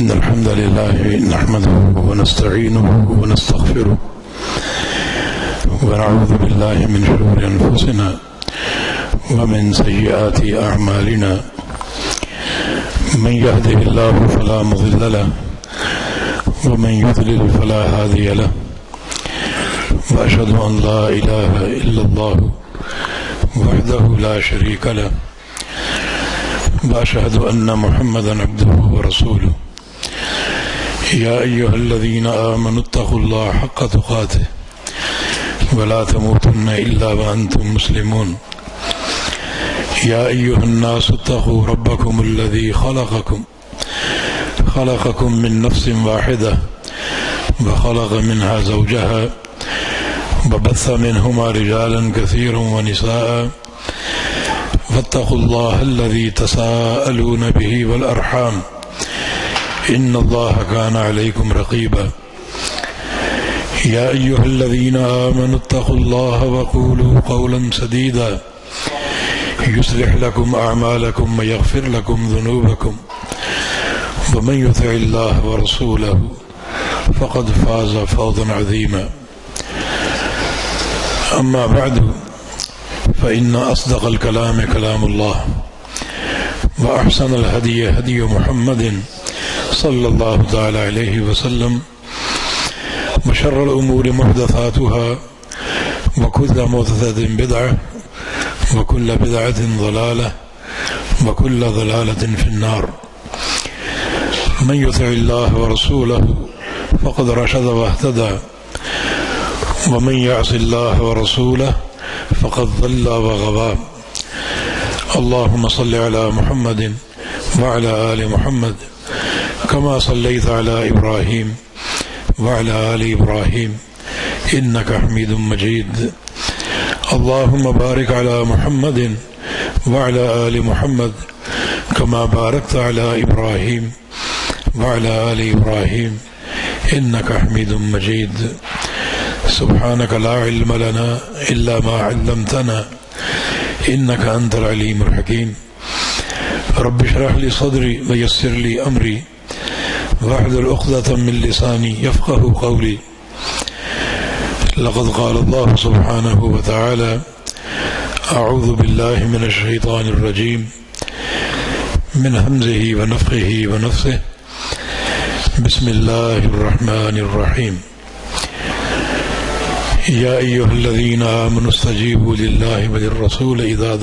إن الحمد لله نحمده ونستعينه ونستغفره ونعوذ بالله من شرور أنفسنا ومن سيئات أعمالنا من يهده الله فلا مضل له ومن يضلل فلا هادي له وأشهد أن لا إله إلا الله وحده لا شريك له وأشهد أن محمدا عبده ورسوله يا أيها الذين آمنوا اتقوا الله حق تقاته ولا تموتن إلا وأنتم مسلمون يا أيها الناس اتقوا ربكم الذي خلقكم من نفس واحدة وخلق منها زوجها وبث منهما رجالا كثيرا ونساء فاتقوا الله الذي تساءلون به والأرحام إن الله كان عليكم رقيبا يا أيها الذين آمنوا اتقوا الله وقولوا قولا سديدا يصلح لكم أعمالكم ويغفر لكم ذنوبكم ومن يطع الله ورسوله فقد فاز فوزا عظيما أما بعد فإن أصدق الكلام كلام الله وأحسن الهدي هدي محمد صلى الله تعالى عليه وسلم وشر الأمور محدثاتها وكل محدثة بدعة وكل بدعة ضلالة وكل ضلالة في النار من يطع الله ورسوله فقد رشد واهتدى ومن يعص الله ورسوله فقد ضل وغوى اللهم صل على محمد وعلى آل محمد كما صليت على إبراهيم وعلى آل إبراهيم إنك حميد مجيد اللهم بارك على محمد وعلى آل محمد كما باركت على إبراهيم وعلى آل إبراهيم إنك حميد مجيد سبحانك لا علم لنا إلا ما علمتنا إنك أنت العليم الحكيم رب اشرح لي صدري ويسر لي أمري واحلل عقدة من لساني يفقه قولي لقد قال الله سبحانه وتعالى أعوذ بالله من الشيطان الرجيم من همزه ونفخه ونفثه بسم الله الرحمن الرحيم يا أيها الذين آمنوا استجيبوا لله وللرسول إذا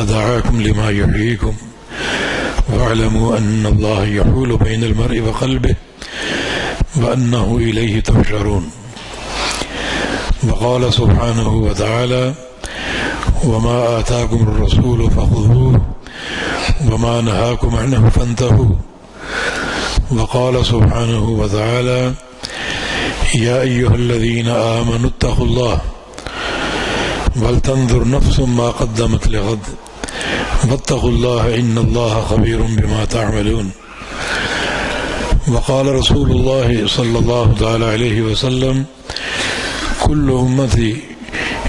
دعاكم لما يحييكم واعلموا أن الله يحول بين المرء وقلبه وأنه إليه تحشرون وقال سبحانه وتعالى وما آتاكم الرسول فخذوه وما نهاكم عنه فانتهوا وقال سبحانه وتعالى يا أيها الذين آمنوا اتقوا الله ولتنظر نفس ما قدمت لغد واتقوا الله إن الله خبير بما تعملون وقال رسول الله صلى الله تعالى عليه وسلم كل أمتي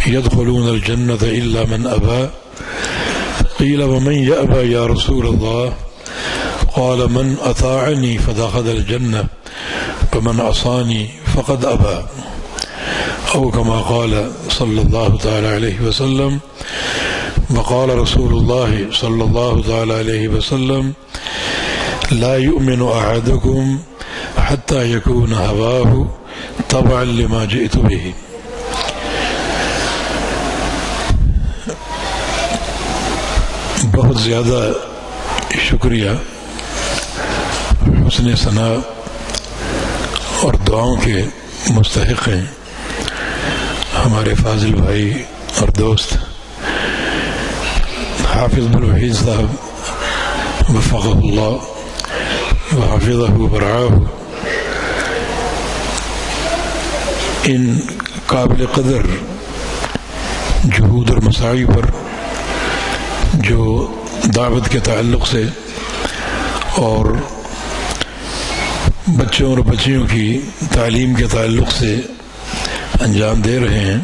يدخلون الجنة إلا من أبى قيل ومن يأبى يا رسول الله قال من أطاعني فدخل الجنة ومن عصاني فقد أبى أو كما قال صلى الله تعالى عليه وسلم وقال رسول الله صلى الله تعالى عليه وسلم لا يؤمن أحدكم حتى يكون هواه تبعا لما جئت به بہت زیادہ شکریہ حسن ثناء اور دعاؤں کے مستحق ہیں ہمارے فاضل بھائی اور دوست حافظ الوحید صاحب وفقہ اللہ وحفظہ ورعاہ ان قابل قدر جہود اور مساعی پر جو دعوت کے تعلق سے اور بچوں اور بچیوں کی تعلیم کے تعلق سے انجام دے رہے ہیں.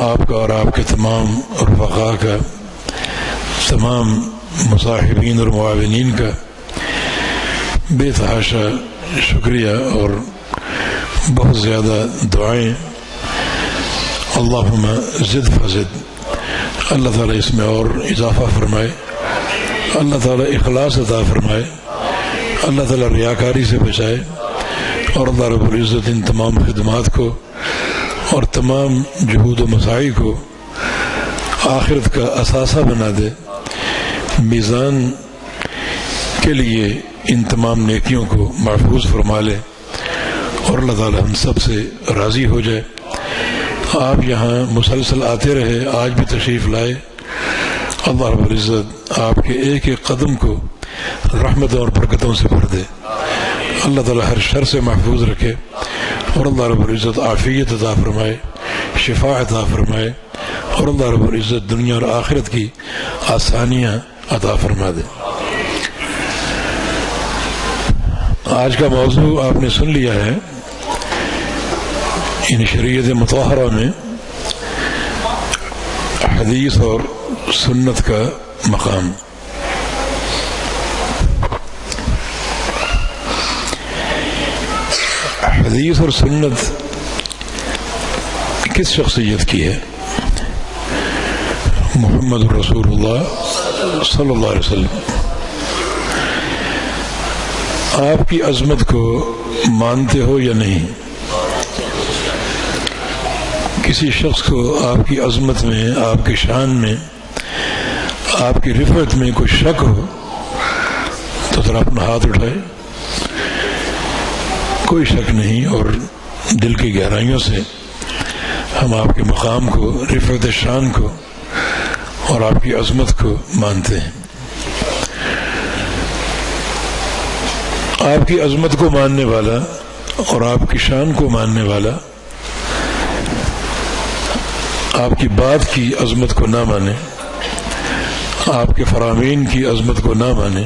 آپ کا اور آپ کے تمام رفقاء کا، تمام مصاحبین اور معاونین کا بے تحاشا شکریہ اور بہت زیادہ دعائیں. اللہم زد فزد. اللہ تعالیٰ اس میں اور اضافہ فرمائے. اللہ تعالیٰ اخلاص عطا فرمائے. اللہ تعالیٰ ریاکاری سے بچائے. اور اللہ رب العزت ان تمام خدمات کو اور تمام جہود و مساعی کو آخرت کا اثاثہ بنا دے. میزان کے لیے ان تمام نیکیوں کو محفوظ فرما لے اور اللہ تعالی ہم سب سے راضی ہو جائے. آپ یہاں مسلسل آتے رہے, آج بھی تشریف لائے. اللہ رب العزت آپ کے ایک ایک قدم کو رحمتوں اور برکتوں سے بھر دے. اللہ تعالی ہر شر سے محفوظ رکھے اور اللہ رب العزت عافیت عطا فرمائے, شفا عطا فرمائے اور اللہ رب العزت دنیا اور آخرت کی آسانیاں عطا فرما دے. آج کا موضوع آپ نے سن لیا ہے. ان شریعت مطہرہ میں حدیث اور سنت کا مقام. حدیث اور سنت کس شخصیت کی ہے؟ محمد رسول اللہ صلی اللہ علیہ وسلم. آپ کی عظمت کو مانتے ہو یا نہیں؟ کسی شخص کو آپ کی عظمت میں, آپ کی شان میں, آپ کی رفعت میں کوئی شک ہو تو ذرا اپنا ہاتھ اٹھائے. کوئی شک نہیں, اور دل کی گہرائیوں سے ہم آپ کے مقام کو, رفعت شان کو اور آپ کی عظمت کو مانتے ہیں. آپ کی عظمت کو ماننے والا اور آپ کی شان کو ماننے والا آپ کی بات کی عظمت کو نہ مانے, آپ کے فرامین کی عظمت کو نہ مانے,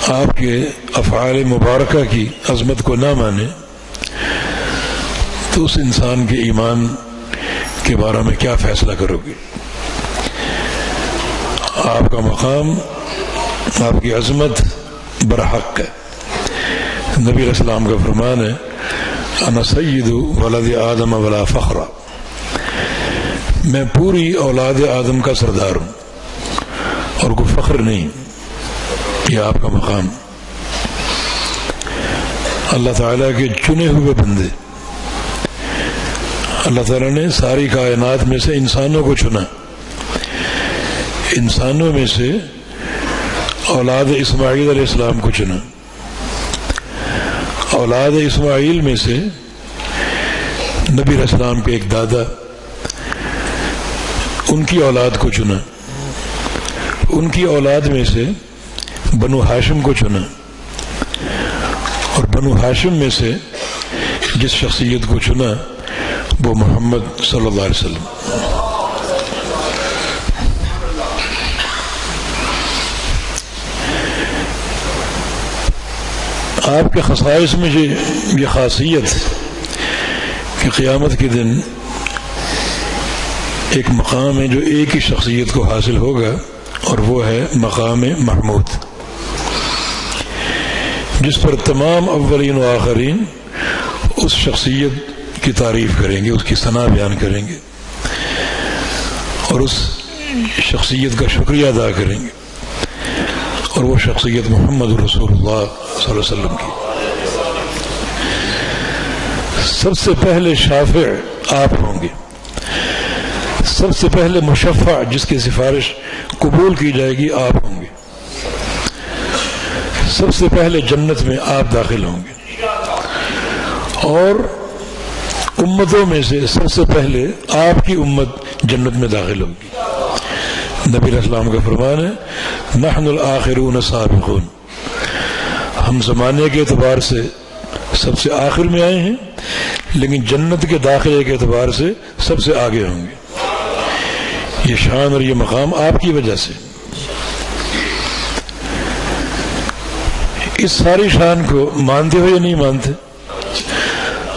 آپ کے افعال مبارکہ کی عظمت کو نہ مانے, تو اس انسان کے ایمان کے بارے میں کیا فیصلہ کرو گے؟ آپ کا مقام, آپ کی عظمت برحق ہے. نبی علیہ السلام کا فرمان ہے, انا سید ولد آدم ولا فخر. میں پوری اولاد آدم کا سردار ہوں اور کوئی فخر نہیں. یہ آپ کا مقام. اللہ تعالیٰ کے چنے ہوئے بندے. اللہ تعالیٰ نے ساری کائنات میں سے انسانوں کو چنا. انسانوں میں سے اولاد اسماعیل علیہ السلام کو چنا. اولاد اسماعیل میں سے نبی علیہ السلام کے ایک دادا, ان کی اولاد کو چنا. ان کی اولاد میں سے بنو ہاشم کو چنا, اور بنو ہاشم میں سے جس شخصیت کو چنا وہ محمد صلی اللہ علیہ وسلم. آپ کے خصائص میں یہ خاصیت کہ قیامت کے دن ایک مقام ہے جو ایک ہی شخصیت کو حاصل ہوگا, اور وہ ہے مقام محمود, جس پر تمام اولین و آخرین اس شخصیت کی تعریف کریں گے, اس کی ثنا بیان کریں گے اور اس شخصیت کا شکریہ ادا کریں گے. اور وہ شخصیت محمد رسول اللہ صلی اللہ علیہ وسلم کی. سب سے پہلے شافع آپ ہوں گے. سب سے پہلے مشفع, جس کی سفارش قبول کی جائے گی, آپ ہوں گے. سب سے پہلے جنت میں آپ داخل ہوں گے, اور امتوں میں سے سب سے پہلے آپ کی امت جنت میں داخل ہوگی. نبی علیہ السلام کا فرمان ہے, نحن الآخرون سابقون. ہم زمانے کے اعتبار سے سب سے آخر میں آئے ہیں, لیکن جنت کے داخلے کے اعتبار سے سب سے آگے ہوں گے. یہ شان اور یہ مقام آپ کی وجہ سے. اس ساری شان کو مانتے ہو یا نہیں مانتے؟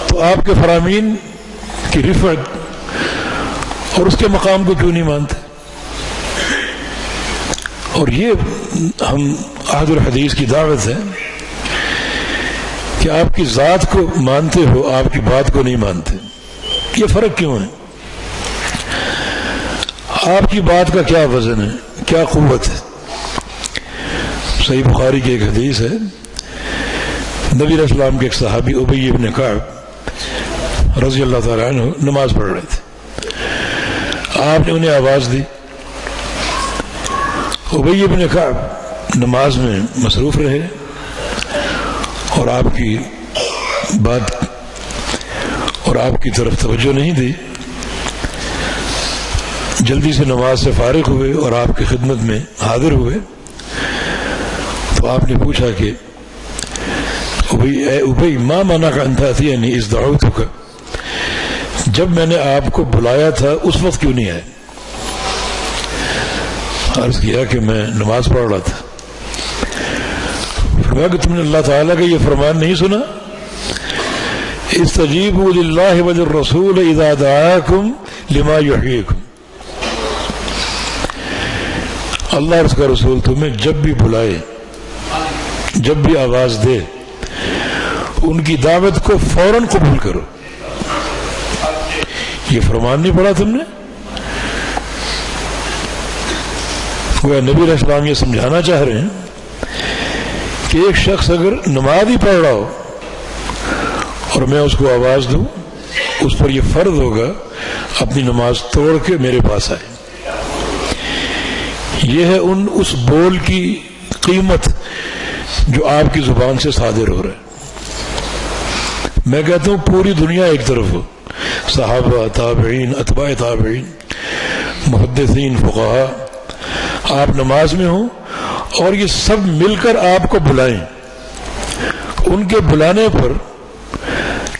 تو آپ کے فرامین کی رفعت اور اس کے مقام کو کیوں نہیں مانتے؟ اور یہ ہم عہد الحدیث کی دعوت ہے کہ آپ کی ذات کو مانتے ہو، آپ کی بات کو نہیں مانتے. یہ فرق کیوں ہے؟ آپ کی بات کا کیا وزن ہے، کیا قوت ہے؟ صحیح بخاری کی ایک حدیث ہے، نبی علیہ السلام کے ایک صحابی ابی ابن کعب رضی اللہ تعالیٰ عنہ نماز پڑھ رہے تھے. آپ نے انہیں آواز دی. ابی ابن کعب نماز میں مصروف رہے اور آپ کی بات اور آپ کی طرف توجہ نہیں دی. جلدی سے نماز سے فارغ ہوئے اور آپ کی خدمت میں حاضر ہوئے. تو آپ نے پوچھا کہ اے ابی ما منعک ان تأتینی اذ دعوتک، جب میں نے آپ کو بلایا تھا اس وقت کیوں نہیں آئے؟ عرض کیا کہ میں نماز پڑھ رہا تھا. فرمایا کہ تم نے اللہ تعالیٰ کا یہ فرمان نہیں سنا، استجیبوا للہ وللرسول اذا دعاکم لما یحییکم. اللہ اور اس کا رسول تمہیں جب بھی بلائے، جب بھی آواز دے، ان کی دعوت کو فوراً قبول کرو. یہ فرمان نہیں پڑھا تم نے؟ وہ نبی علیہ السلام یہ سمجھانا چاہ رہے ہیں کہ ایک شخص اگر نماز ہی پڑھ رہا ہو اور میں اس کو آواز دوں، اس پر یہ فرض ہوگا اپنی نماز توڑ کے میرے پاس آئے. یہ ہے اس بول کی قیمت جو آپ کی زبان سے صادر ہو رہا ہے. میں کہتا ہوں پوری دنیا ایک طرف ہو، صحابہ، تابعین، اتباع تابعین، محدثین، فقہاء، آپ نماز میں ہوں اور یہ سب مل کر آپ کو بلائیں، ان کے بلانے پر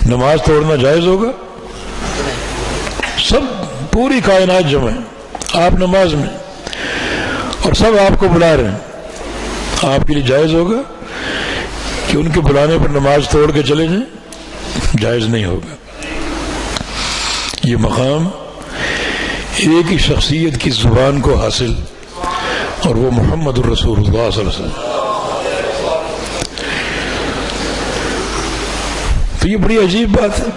نماز توڑنا جائز ہوگا؟ سب پوری کائنات جمع ہے آپ نماز میں اور سب آپ کو بلا رہے ہیں، آپ کے لیے جائز ہوگا کہ ان کے بلانے پر نماز توڑ کے چلے جائیں؟ جائز نہیں ہوگا. یہ مقام ایک ہی شخصیت کی زبان کو حاصل، اور وہ محمد الرسول اللہ صلی اللہ علیہ وسلم. تو یہ بڑی عجیب بات ہے.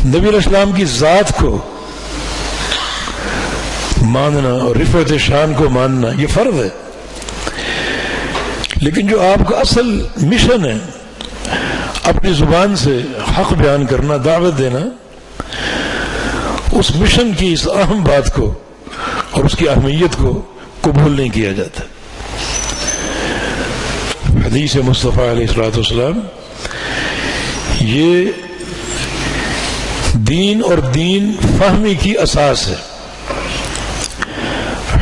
نبی علیہ السلام کی ذات کو ماننا اور رفعت شان کو ماننا یہ فرض ہے، لیکن جو آپ کا اصل مشن ہے اپنی زبان سے حق بیان کرنا، دعوت دینا، اس مشن کی اس اہم بات کو اور اس کی اہمیت کو قبول نہیں کیا جاتا. حدیث مصطفیٰ علیہ الصلوۃ والسلام یہ دین اور دین فہمی کی اساس ہے.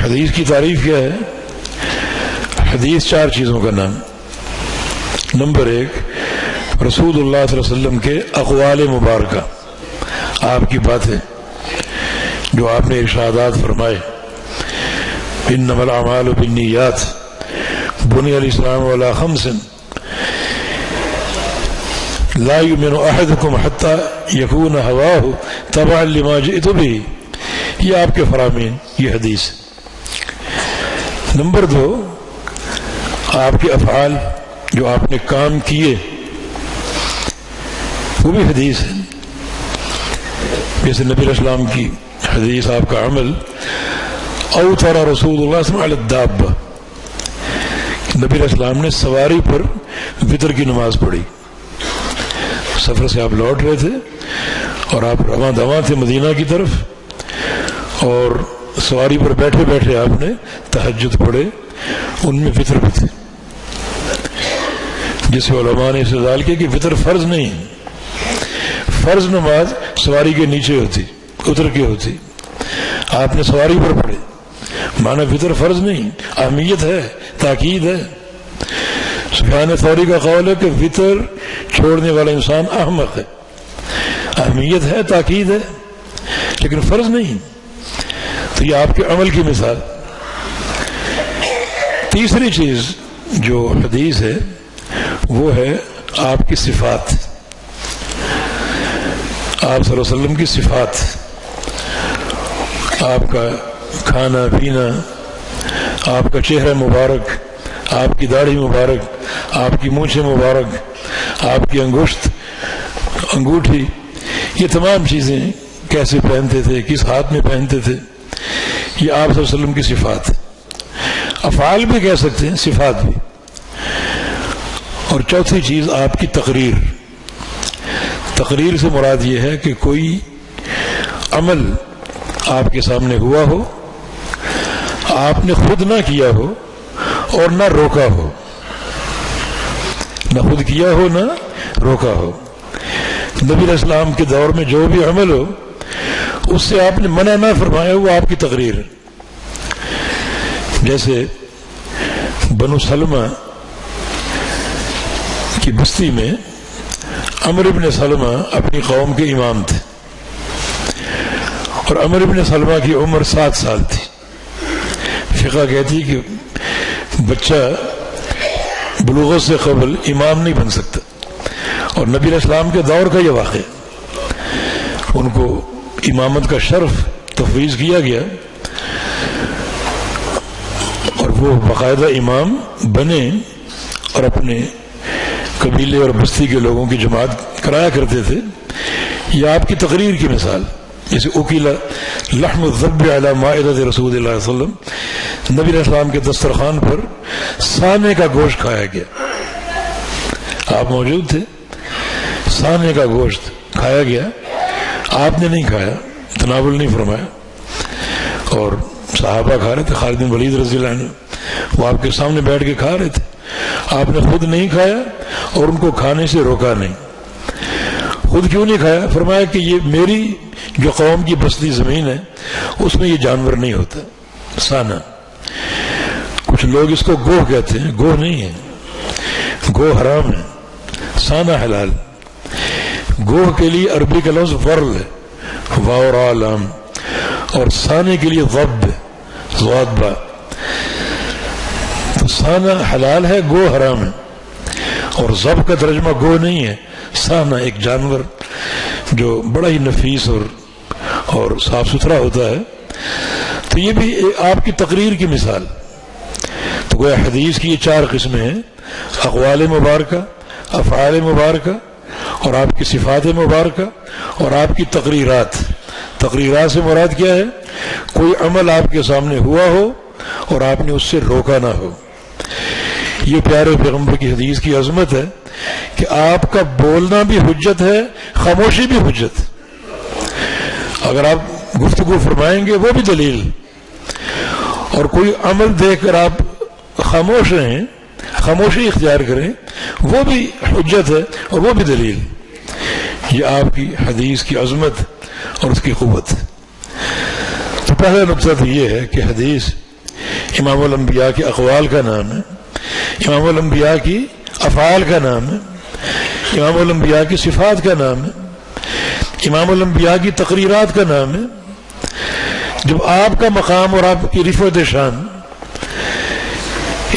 حدیث کی تعریف کیا ہے؟ حدیث 4 چیزوں کا نام. نمبر 1، رسول اللہ صلی اللہ علیہ وسلم کے اقوال مبارکہ، آپ کی باتیں جو آپ نے ارشادات فرمائے. انما الاعمال بالنیات، بنی الاسلام علی 5 لا یؤمن احدکم حتی یکون ہواہ تبعا لما جئت بہ. یہ آپ کے فرامین، یہ حدیث. نمبر 2، آپ کے افعال جو آپ نے کام کیے وہ بھی حدیث ہے. جیسے نبی علیہ السلام کی حدیث، آپ کا عمل. اوتر رسول اللہ صلی اللہ علیہ وسلم علی الدابہ، نبی علیہ السلام نے سواری پر وتر کی نماز پڑھی. سفر سے آپ لوٹ رہے تھے اور آپ رواں دواں تھے مدینہ کی طرف، اور سواری پر بیٹھے بیٹھے آپ نے تہجد پڑھے، ان میں وتر بھی تھے. جس علماء نے استدلال کیا کہ وتر فرض نہیں، فرض نماز سواری کے نیچے ہوتی، اتر کے ہوتی. آپ نے سواری پر پڑھے، مانا وتر فرض نہیں، اہمیت ہے، تاکید ہے. سفیان ثوری کا قول ہے کہ وتر چھوڑنے والا انسان احمق ہے. اہمیت ہے، تاکید ہے، لیکن فرض نہیں. تو یہ آپ کے عمل کی مثال. تیسری چیز جو حدیث ہے وہ ہے آپ کی صفات، آپ صلی اللہ علیہ وسلم کی صفات. آپ کا کھانا پینا، آپ کا چہرہ مبارک، آپ کی داڑھی مبارک، آپ کی مونچھیں مبارک، آپ کی انگشت، انگوٹھی، یہ تمام چیزیں کیسے پہنتے تھے، کس ہاتھ میں پہنتے تھے، یہ آپ صلی اللہ علیہ وسلم کی صفات، افعال بھی کہہ سکتے ہیں، صفات بھی۔ اور چوتھی چیز آپ کی تقریر۔ تقریر سے مراد یہ ہے کہ کوئی عمل آپ کے سامنے ہوا ہو، آپ نے خود نہ کیا ہو اور نہ روکا ہو، نہ خود کیا ہو نہ روکا ہو۔ نبی علیہ السلام کے دور میں جو بھی عمل ہو اس سے آپ نے منع نہ فرمایا، وہ آپ کی تقریر ہے۔ جیسے بنو سلمہ کی بستی میں عمرو بن سلمہ اپنی قوم کے امام تھے، اور عمرو بن سلمہ کی عمر 7 سال تھی۔ فقہ کہتی کہ بچہ بلوغت سے قبل امام نہیں بن سکتا، اور نبی علیہ السلام کے دور کا یہ واقعہ، ان کو امامت کا شرف تفویض کیا گیا اور وہ باقاعدہ امام بنے اور اپنے قبیلے اور بستی کے لوگوں کی جماعت کرایا کرتے تھے۔ یہ آپ کی تقریر کی مثال، جیسے اکیلا لحم الذب علی مائدۃ رسول اللہ صلی اللہ علیہ وسلم، نبی علیہ السلام کے دسترخوان پر سانے کا گوشت کھایا گیا، آپ موجود تھے، سانے کا گوشت کھایا گیا، آپ نے نہیں کھایا، تناول نہیں فرمایا، اور صحابہ کھا رہے تھے، خالد بن ولید رضی اللہ عنہ وہ آپ کے سامنے بیٹھ کے کھا رہے تھے، آپ نے خود نہیں کھایا اور ان کو کھانے سے روکا نہیں۔ خود کیوں نہیں کھایا؟ فرمایا کہ یہ میری جو قوم کی بستی زمین ہے اس میں یہ جانور نہیں ہوتا، سانا۔ کچھ لوگ اس کو گوہ کہتے ہیں، گوہ نہیں ہے، گوہ حرام ہے، سانا حلال۔ گوہ کے لیے عربی کا لفظ ورل ہے، واو را لام، اور سانے کے لیے ضب ضاد با۔ تو سانا حلال ہے، گوہ حرام ہے، اور ضب کا ترجمہ گوہ نہیں ہے، سانا ایک جانور جو بڑا ہی نفیس اور صاف ستھرا ہوتا ہے۔ تو یہ بھی آپ کی تقریر کی مثال۔ تو گویا حدیث کی یہ 4 قسمیں ہیں: اقوال مبارکہ، افعال مبارکہ، اور آپ کی صفات مبارکہ، اور آپ کی تقریرات۔ تقریرات سے مراد کیا ہے؟ کوئی عمل آپ کے سامنے ہوا ہو اور آپ نے اس سے روکا نہ ہو۔ یہ پیارے پیغمبر کی حدیث کی عظمت ہے کہ آپ کا بولنا بھی حجت ہے، خاموشی بھی حجت۔ اگر آپ گفتگو فرمائیں گے وہ بھی دلیل، اور کوئی عمل دیکھ کر آپ خاموش رہیں، خاموشی اختیار کریں، وہ بھی حجت ہے اور وہ بھی دلیل۔ یہ آپ کی حدیث کی عظمت اور اس کی قوت۔ تو پہلا نقطہ تو یہ ہے کہ حدیث امام الانبیاء کے اقوال کا نام ہے، امام الانبیاء کی افعال کا نام ہے، امام الانبیاء کی صفات کا نام ہے، امام الانبیاء کی تقریرات کا نام ہے۔ جب آپ کا مقام اور آپ کی رفعت شان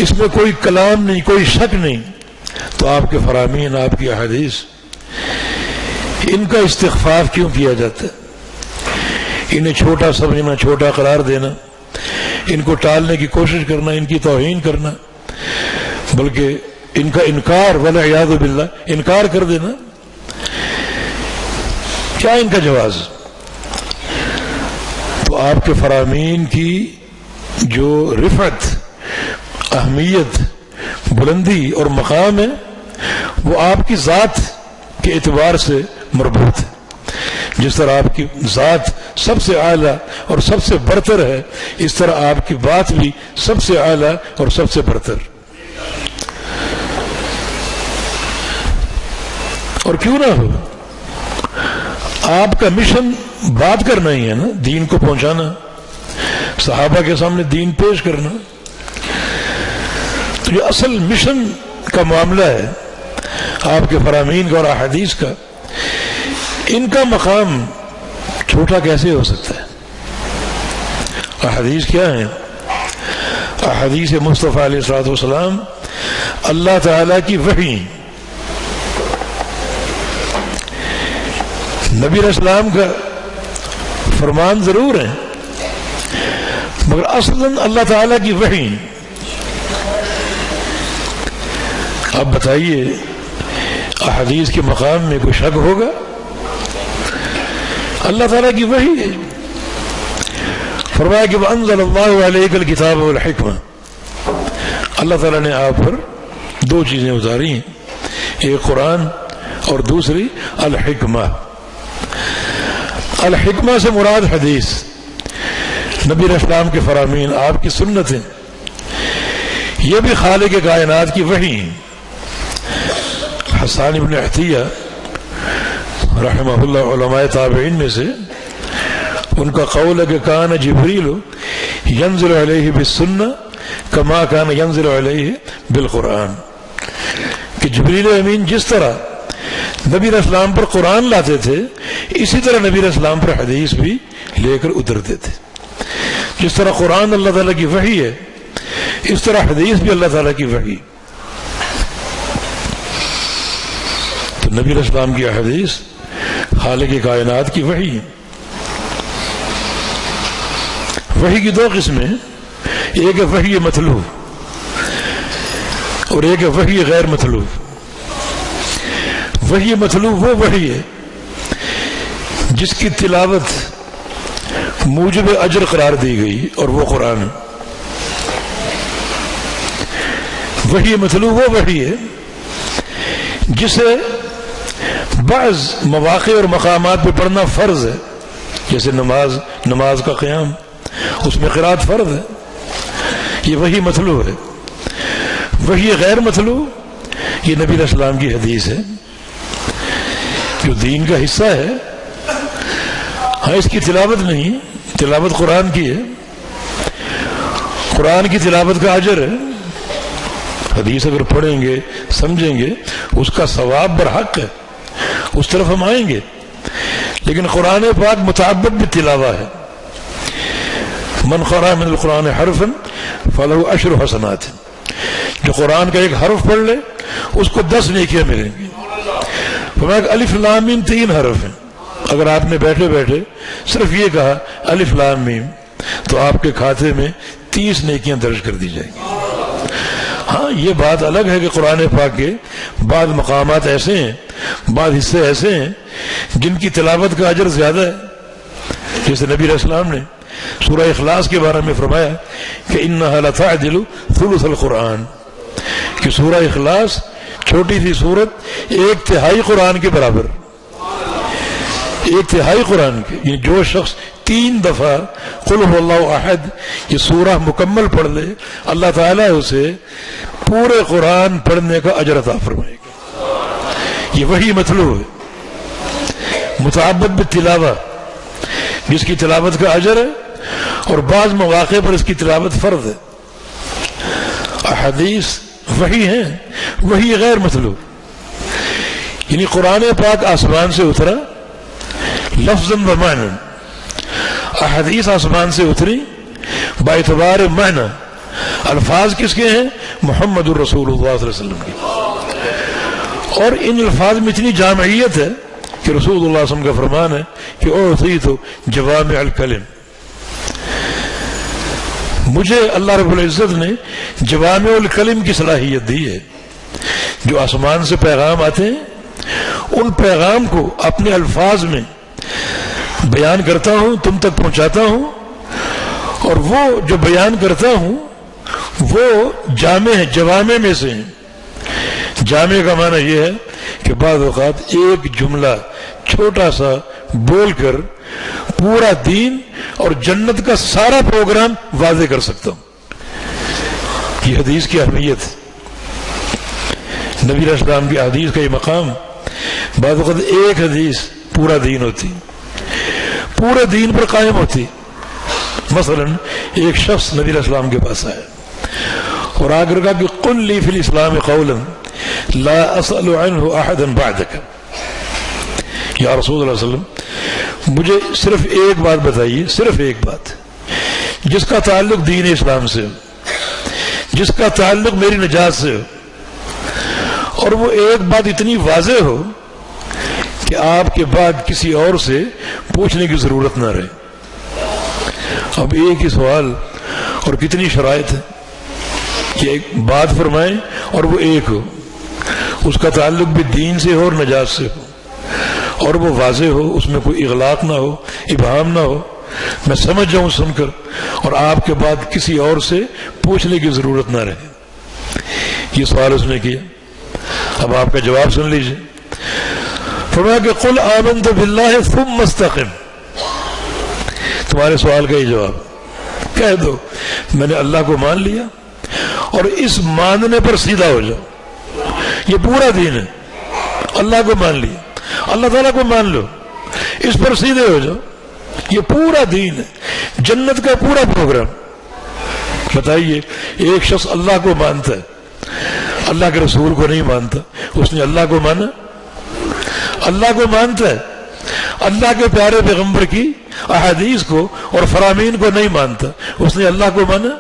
اس میں کوئی کلام نہیں، کوئی شک نہیں، تو آپ کے فرامین، آپ کی احادیث، ان کا استخفاف کیوں کیا جاتا ہے؟ انہیں چھوٹا سمجھنا، چھوٹا قرار دینا، ان کو ٹالنے کی کوشش کرنا، ان کی توہین کرنا، بلکہ ان کا انکار، والعیاذ باللہ انکار کر دینا، کیا ان کا جواز؟ تو آپ کے فرامین کی جو رفعت، اہمیت، بلندی اور مقام ہے وہ آپ کی ذات کے اعتبار سے مربوط ہے۔ جس طرح آپ کی ذات سب سے اعلیٰ اور سب سے برتر ہے، اس طرح آپ کی بات بھی سب سے اعلیٰ اور سب سے برتر۔ اور کیوں نہ ہو، آپ کا مشن بات کرنا ہی ہے نا، دین کو پہنچانا، صحابہ کے سامنے دین پیش کرنا۔ تو یہ اصل مشن کا معاملہ ہے آپ کے فرامین کا اور احادیث کا، ان کا مقام چھوٹا کیسے ہو سکتا ہے؟ احادیث کیا ہیں؟ احادیث مصطفیٰ علیہ الصلوۃ والسلام اللہ تعالیٰ کی وحی، نبی علیہ السلام کا فرمان ضرور ہے مگر اصلاً اللہ تعالیٰ کی وحی. اب بتائیے احادیث کے مقام میں کوئی شک ہوگا؟ اللہ تعالیٰ کی وحی ہے. فرمایا کہ وَأَنزَلَ اللَّهُ عَلَيْكَ الْكِتَابَ وَالْحِكْمَةَ، اللہ تعالیٰ نے آپ پر دو چیزیں اتاری ہیں، ایک قرآن اور دوسری الحکمہ. الحکمہ سے مراد حدیث، نبی علیہ السلام کے فرامین، آپ کی سنتیں، یہ بھی خالق کائنات کی وحی ہیں. حسان ابن عطیہ رحمہ اللہ علماء تابعین میں سے، ان کا قول ہے کہ کان جبریل ینزل علیہ بالسنہ کما کان ینزل علیہ بالقرآن، کہ جبریل امین جس طرح نبی علیہ السلام پر قرآن لاتے تھے، اسی طرح نبی علیہ السلام پر حدیث بھی لے کر اترتے تھے. جس طرح قرآن اللہ تعالیٰ کی وحی ہے، اس طرح حدیث بھی اللہ تعالیٰ کی وحی. تو نبی علیہ السلام کی حدیث خالق کائنات کی وحی ہے. وحی کی دو قسمیں، ایک ہے وحی مطلوب اور ایک ہے وحی غیر مطلوب. وحی مطلوب وہ وحی ہے جس کی تلاوت موجب اجر قرار دی گئی، اور وہ قرآن. وحی مطلوب وہ وحی ہے جسے بعض مواقع اور مقامات پہ پڑھنا فرض ہے، جیسے نماز کا قیام، اس میں قرات فرض ہے، یہ وحی مطلوب ہے. وحی غیر مطلوب یہ نبی علیہ السلام کی حدیث ہے جو دین کا حصہ ہے. ہاں اس کی تلاوت نہیں، تلاوت قرآن کی ہے، قرآن کی تلاوت کا اجر ہے. حدیث اگر پڑھیں گے سمجھیں گے اس کا ثواب برحق ہے، اس طرف ہم آئیں گے. لیکن قرآن پاک متعبد بالتلاوہ ہے. من قرأ من القرآن حرفا فله 10 حسنات، جو قرآن کا ایک حرف پڑھ لے اس کو 10 نیکیاں ملیں گی. فرمایا کہ الف لام میم 3 حرف ہیں. اگر آپ نے بیٹھے بیٹھے صرف یہ کہا الف لام میم، تو آپ کے کھاتے میں 30 نیکیاں درج کر دی جائیں گی. ہاں یہ بات الگ ہے کہ قرآن پاک کے بعض مقامات ایسے ہیں، بعض حصے ایسے ہیں جن کی تلاوت کا اجر زیادہ ہے. جیسے نبی علیہ السلام نے سورہ اخلاص کے بارے میں فرمایا کہ انہا لتعدل ثلث القرآن، کہ سورہ اخلاص چھوٹی سی سورت 1/3 قرآن کے برابر، 1/3 قرآن کے. یعنی جو شخص 3 دفعہ قل هو اللہ احد یہ سورہ مکمل پڑھ لے، اللہ تعالیٰ اسے پورے قرآن پڑھنے کا اجر عطا فرمائے گا. یہ وحی مطلوب ہے متعبد بالتلاوہ، جس کی تلاوت کا اجر ہے، اور بعض مواقع پر اس کی تلاوت فرض ہے. احادیث وحی ہیں، وحی غیر مطلوب، یعنی قرآن پاک آسمان سے اترا لفظاً و معنی. احادیث آسمان سے اتری باعتبار معنی. الفاظ کس کے ہیں؟ محمد الرسول اللہ صلی اللہ علیہ وسلم کے. اور ان الفاظ میں اتنی جامعیت ہے کہ رسول اللہ صلی اللہ علیہ وسلم کا فرمان ہے کہ اعطیت جوامع الکلم، مجھے اللہ رب العزت نے جوامع الکلم کی صلاحیت دی ہے. جو آسمان سے پیغام آتے ہیں ان پیغام کو اپنے الفاظ میں بیان کرتا ہوں، تم تک پہنچاتا ہوں، اور وہ جو بیان کرتا ہوں وہ جامع ہے، جوامع میں سے ہیں. جامع کا معنی یہ ہے کہ بعض اوقات ایک جملہ چھوٹا سا بول کر پورا دین اور جنت کا سارا پروگرام واضح کر سکتا ہوں. یہ حدیث کی اہمیت ہے. نبی علیہ السلام کی حدیث کا یہ مقام. بعض اوقات ایک حدیث پورا دین ہوتی، پورے دین پر قائم ہوتی. مثلا ایک شخص نبی علیہ السلام کے پاس آیا اور آ کر کہا کہ قل لی فی الاسلام قولا لا اسأل عنہ احدا بعدک. یا رسول اللہ صلی اللہ علیہ وسلم مجھے صرف ایک بات بتائیے، صرف ایک بات جس کا تعلق دین اسلام سے ہو، جس کا تعلق میری نجات سے ہو، اور وہ ایک بات اتنی واضح ہو کہ آپ کے بعد کسی اور سے پوچھنے کی ضرورت نہ رہے. اب ایک ہی سوال اور کتنی شرائط ہے کہ ایک بات فرمائیں اور وہ ایک ہو، اس کا تعلق بھی دین سے ہو اور نجات سے ہو، اور وہ واضح ہو، اس میں کوئی اغلاق نہ ہو، ابہام نہ ہو، میں سمجھ جاؤں سن کر، اور آپ کے بعد کسی اور سے پوچھنے کی ضرورت نہ رہے۔ یہ سوال اس نے کیا، اب آپ کا جواب سن لیجئے۔ فرمایا کہ قل آمنت باللہ ثم استقم، تمہارے سوال کا یہ جواب، کہہ دو میں نے اللہ کو مان لیا اور اس ماننے پر سیدھا ہو جاؤ، یہ پورا دین ہے، اللہ کو مان لیا، اللہ تعالیٰ کو مان لو، اس پر سیدھے ہو جاؤ، یہ پورا دین ہے، جنت کا پورا پروگرام۔ بتائیے ایک شخص اللہ کو مانتا ہے، اللہ کے رسول کو نہیں مانتا، اس نے اللہ کو مانا؟ اللہ کو مانتا ہے، اللہ کے پیارے پیغمبر کی احادیث کو اور فرامین کو نہیں مانتا، اس نے اللہ کو مانا؟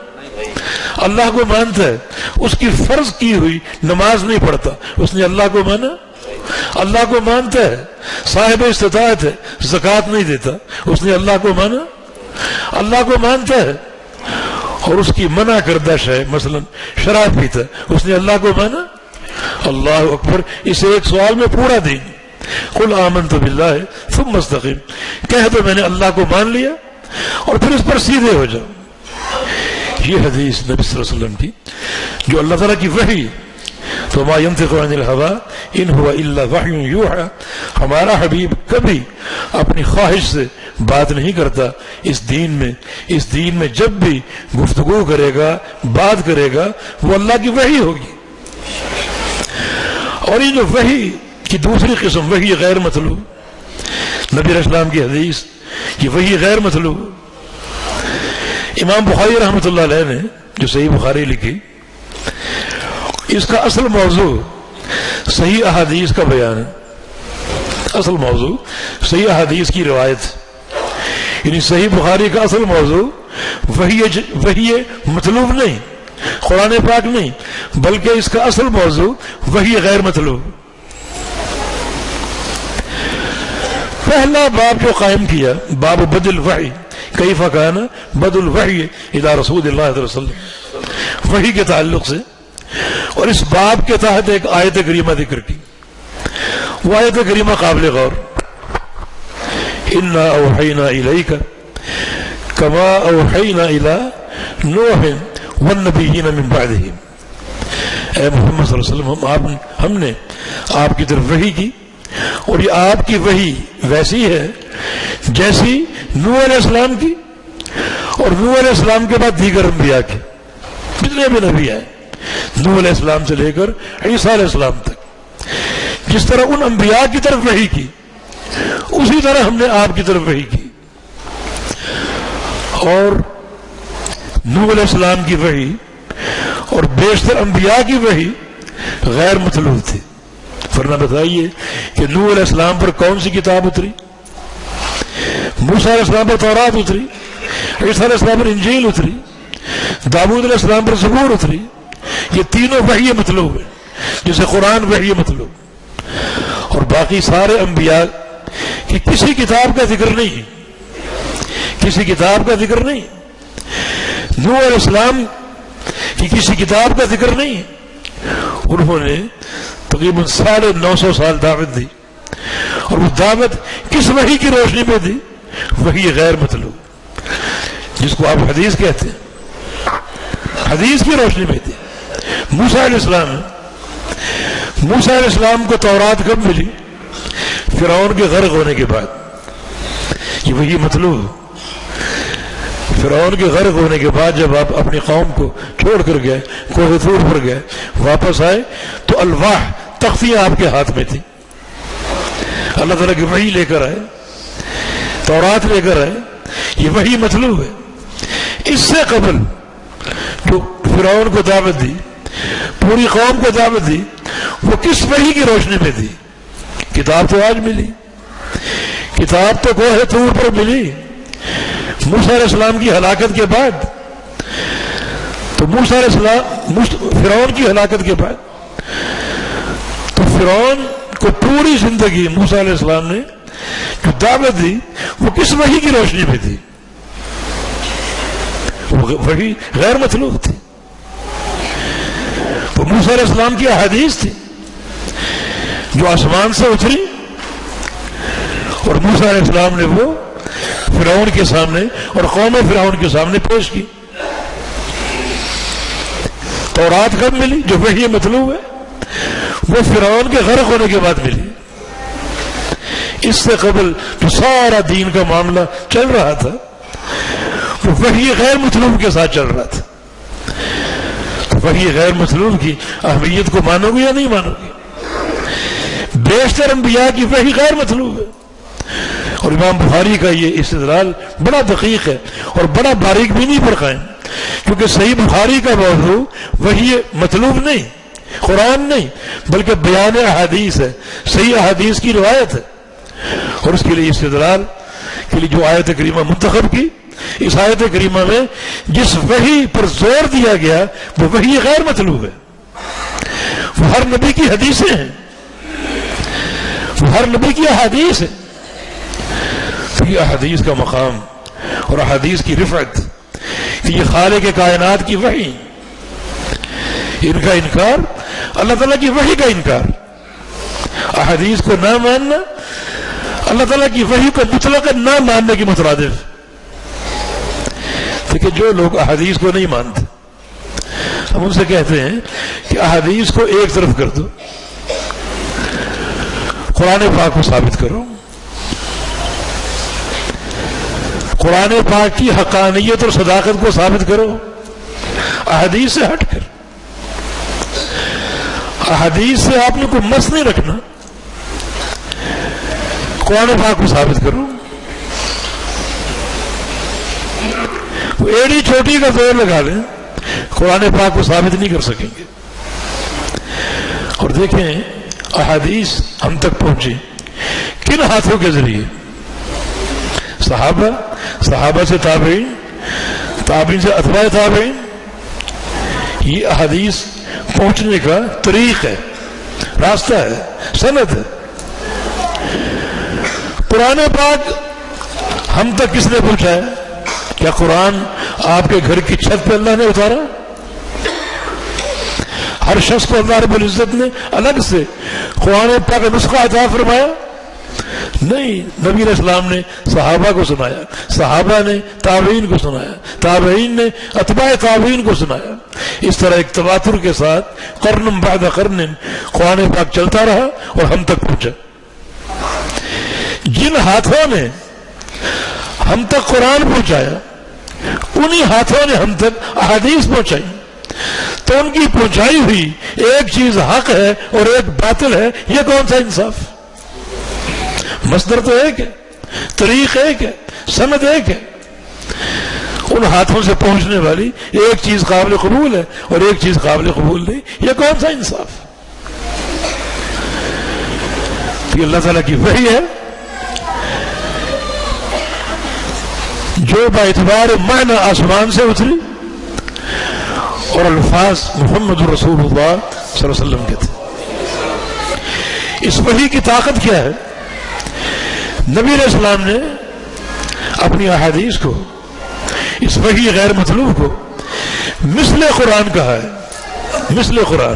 اللہ کو مانتا ہے، اس کی فرض کی ہوئی نماز نہیں پڑھتا، اس نے اللہ کو مانا؟ اللہ کو مانتا ہے، صاحب استطاعت ہے، زکوٰۃ نہیں دیتا، اس نے اللہ کو مانا؟ اللہ کو مانتا ہے اور اس کی منع کردہ شے مثلا شراب پیتا ہے، اس نے اللہ کو مانا؟ اللہ اکبر، اس ایک سوال میں پورا دین۔ قل آمنت باللہ ثم استقم، کہہ دو میں نے اللہ کو مان لیا اور پھر اس پر سیدھے ہو جاؤ۔ یہ حدیث نبی صلی اللہ علیہ وسلم کی، جو اللہ تعالیٰ کی وحی، تو ما ينطق عن الهوى ان هو الا وحی یوحى، ہمارا حبیب کبھی اپنی خواہش سے بات نہیں کرتا اس دین میں جب بھی گفتگو کرے گا، بات کرے گا، وہ اللہ کی وحی ہوگی۔ اور یہ جو وحی کی دوسری قسم، وحی غیر مطلوب، نبی علیہ السلام کی حدیث، یہ وحی غیر مطلوب۔ امام بخاری رحمۃ اللہ علیہ نے جو صحیح بخاری لکھی، اس کا اصل موضوع صحیح احادیث کا بیان ہے، اصل موضوع صحیح احادیث کی روایت، یعنی صحیح بخاری کا اصل موضوع وحی مطلوب نہیں، قرآن پاک نہیں، بلکہ اس کا اصل موضوع وحی غیر مطلوب۔ پہلا باب جو قائم کیا، باب بدء الوحی، کیف کان بدء الوحی الی رسول اللہ صلی اللہ علیہ وسلم، وحی کے تعلق سے، اور اس باب کے تحت ایک آیت کریمہ ذکر کی، وہ آیت کریمہ قابل غور، انا اوحینا الیک کما اوحینا الی نوح والنبیین من بعدہ، اے محمد صلی اللہ علیہ وسلم ہم نے آپ کی طرف وحی کی، اور یہ آپ کی وحی ویسی ہے جیسی نوح علیہ السلام کی اور نوح علیہ السلام کے بعد دیگر انبیاء کی، جتنے بھی نبی ہیں نوح علیہ السلام سے لے کر عیسیٰ علیہ السلام تک، جس طرح ان انبیاء کی طرف وحی کی، اسی طرح ہم نے آپ کی طرف وحی کی۔ اور نوح علیہ السلام کی وحی اور بیشتر انبیاء کی وحی غیر مطلوب تھی۔ ورنہ بتائیے کہ نوح علیہ السلام پر کون سی کتاب اتری؟ موسیٰ علیہ السلام پر تورات اتری، عیسیٰ علیہ السلام پر انجیل اتری، داؤد علیہ السلام پر زبور اتری، یہ تینوں وحی مطلوب ہیں، جسے قرآن وحی مطلوب۔ اور باقی سارے انبیاء کی کسی کتاب کا ذکر نہیں، کسی کتاب کا ذکر نہیں، نوح علیہ السلام کی کسی کتاب کا ذکر نہیں، انہوں نے تقریباً 950 سال دعوت دی، اور وہ دعوت کس وحی کی روشنی میں دی؟ وحی غیر مطلوب، جس کو آپ حدیث کہتے ہیں، حدیث کی روشنی میں دی۔ موسیٰ علیہ السلام، موسیٰ علیہ السلام کو تورات کب ملی؟ فرعون کے غرق ہونے کے بعد، یہ وحی مطلوب۔ فرعون کے غرق ہونے کے بعد جب آپ اپنی قوم کو چھوڑ کر گئے، کوہ طور پر گئے، واپس آئے تو الواح، تختیاں آپ کے ہاتھ میں تھی، اللہ تعالیٰ کی وحی لے کر آئے، تورات لے کر آئے، یہ وحی مطلوب ہے۔ اس سے قبل جو فرعون کو دعوت دی، پوری قوم کو دعوت دی، وہ کس وحی کی روشنی میں دی؟ کتاب تو آج ملی، کتاب تو کوہ طور پر ملی موسیٰ علیہ السلام کی ہلاکت کے بعد، تو موسیٰ علیہ السلام فرعون کی ہلاکت کے بعد، تو فرعون کو پوری زندگی موسیٰ علیہ السلام نے جو دعوت دی وہ کس وحی کی روشنی میں تھی؟ تو وہی غیر مطلوب تھی. وہ موسیٰ علیہ السلام کی احادیث تھی جو آسمان سے اتری اور موسیٰ علیہ السلام نے وہ فرعون کے سامنے اور قوم فرعون کے سامنے پیش کی. تورات کب ملی؟ جو وحی مطلوب ہے وہ فرعون کے غرق ہونے کے بعد ملی. اس سے قبل جو سارا دین کا معاملہ چل رہا تھا وہ وحی غیر مطلوب کے ساتھ چل رہا تھا. تو وحی غیر مطلوب کی اہمیت کو مانو گے یا نہیں مانو گے؟ بیشتر انبیاء کی وحی غیر مطلوب ہے. اور امام بخاری کا یہ استدلال بڑا دقیق ہے اور بڑا باریک بینی پر قائم، کیونکہ صحیح بخاری کا موضوع وحی مطلوب نہیں، قرآن نہیں، بلکہ بیان احادیث ہے، صحیح احادیث کی روایت ہے. اور اس کے لیے استدلال کے لیے جو آیت کریمہ منتخب کی، اس آیت کریمہ میں جس وحی پر زور دیا گیا وہ وحی غیر مطلوب ہے. وہ ہر نبی کی حدیثیں ہیں، وہ ہر نبی کی احادیث ہے. تو یہ احادیث کا مقام اور احادیث کی رفعت کہ یہ خالق کائنات کی وحی، ان کا انکار اللہ تعالیٰ کی وحی کا انکار. احادیث کو نہ ماننا اللہ تعالیٰ کی وحی کو مطلق نہ ماننے کی مترادف. دیکھیں جو لوگ احادیث کو نہیں مانتے ہم ان سے کہتے ہیں کہ احادیث کو ایک طرف کر دو، قرآن پاک کو ثابت کرو. قرآن پاک کی حقانیت اور صداقت کو ثابت کرو احادیث سے ہٹ کر. احادیث سے آپ نے کوئی مس نہیں رکھنا، قرآن پاک کو ثابت کرو. وہ ایڑی چھوٹی کا زور لگا لیں، قرآن پاک کو ثابت نہیں کر سکیں گے. اور دیکھیں احادیث ہم تک پہنچی کن ہاتھوں کے ذریعے؟ صحابہ سے تابعین، تابعین سے اتباع تابعین. یہ احادیث پہنچنے کا طریق ہے، راستہ ہے، سند ہے. قرآن پاک ہم تک کس نے پہنچایا؟ کیا قرآن آپ کے گھر کی چھت پہ اللہ نے اتارا؟ ہر شخص کو اللہ رب العزت نے الگ سے قرآن پاک کا نسخہ عطا فرمایا؟ نہیں. نبی علیہ السلام نے صحابہ کو سنایا، صحابہ نے تابعین کو سنایا، تابعین نے اتباع تابعین کو سنایا. اس طرح ایک تواتر کے ساتھ قرن بعد قرن قرآن پاک چلتا رہا اور ہم تک پہنچا. جن ہاتھوں نے ہم تک قرآن پہنچایا انہی ہاتھوں نے ہم تک احادیث پہنچائی. تو ان کی پہنچائی ہوئی ایک چیز حق ہے اور ایک باطل ہے، یہ کون سا انصاف؟ مصدر تو ایک ہے، طریق ایک ہے، سند ایک ہے. ان ہاتھوں سے پہنچنے والی ایک چیز قابل قبول ہے اور ایک چیز قابل قبول نہیں، یہ کون سا انصاف؟ یہ اللہ تعالیٰ کی وحی ہے جو باعتبار معنی آسمان سے اتری اور الفاظ محمد رسول اللہ صلی اللہ علیہ وسلم کے تھے. اس وحی کی طاقت کیا ہے؟ نبی علیہ السلام نے اپنی احادیث کو، اس وحی غیر مطلوب کو مثل قرآن کہا ہے. مثل قرآن.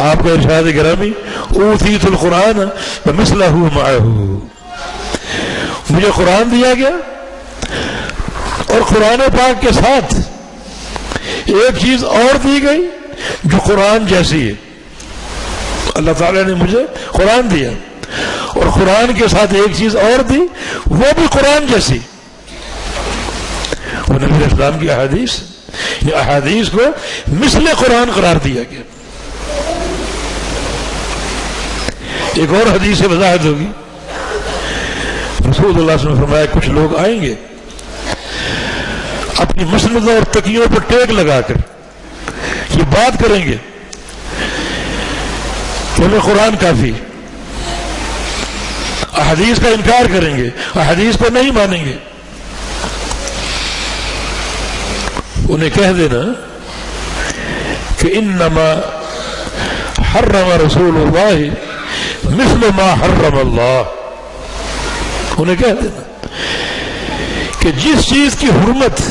آپ کا ارشاد گرامی اوتیت القرآن ومثلہ معہ، مجھے قرآن دیا گیا اور قرآن پاک کے ساتھ ایک چیز اور دی گئی جو قرآن جیسی ہے. اللہ تعالیٰ نے مجھے قرآن دیا اور قرآن کے ساتھ ایک چیز اور دی، وہ بھی قرآن جیسی. وہ نبی علیہ السلام کی احادیث، احادیث کو مثل قرآن قرار دیا گیا. ایک اور حدیث سے وضاحت ہوگی. رسول اللہ صلی اللہ علیہ وسلم نے فرمایا کچھ لوگ آئیں گے اپنی مسندوں اور تکیوں پر ٹیک لگا کر یہ بات کریں گے کہ ہمیں قرآن کافی، احادیث کا انکار کریں گے، احادیث کو نہیں مانیں گے. انہیں کہہ دینا کہ انما حرم رسول اللہ مثل ما حرم اللہ. انہیں کہہ دینا کہ جس چیز کی حرمت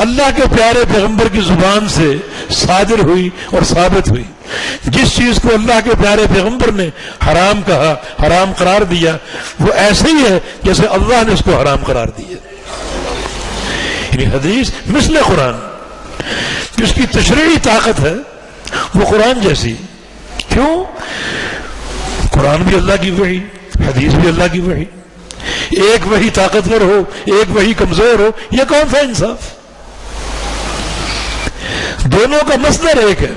اللہ کے پیارے پیغمبر کی زبان سے صادر ہوئی اور ثابت ہوئی. جس چیز کو اللہ کے پیارے پیغمبر نے حرام کہا، حرام قرار دیا، وہ ایسے ہی ہے جیسے اللہ نے اس کو حرام قرار دیا. یعنی حدیث مثل قرآن، جس کی تشریعی طاقت ہے وہ قرآن جیسی. کیوں؟ قرآن بھی اللہ کی وحی، حدیث بھی اللہ کی وحی. ایک وحی طاقتور ہو، ایک وحی کمزور ہو، یہ کون سا انصاف؟ دونوں کا مصدر ایک ہے،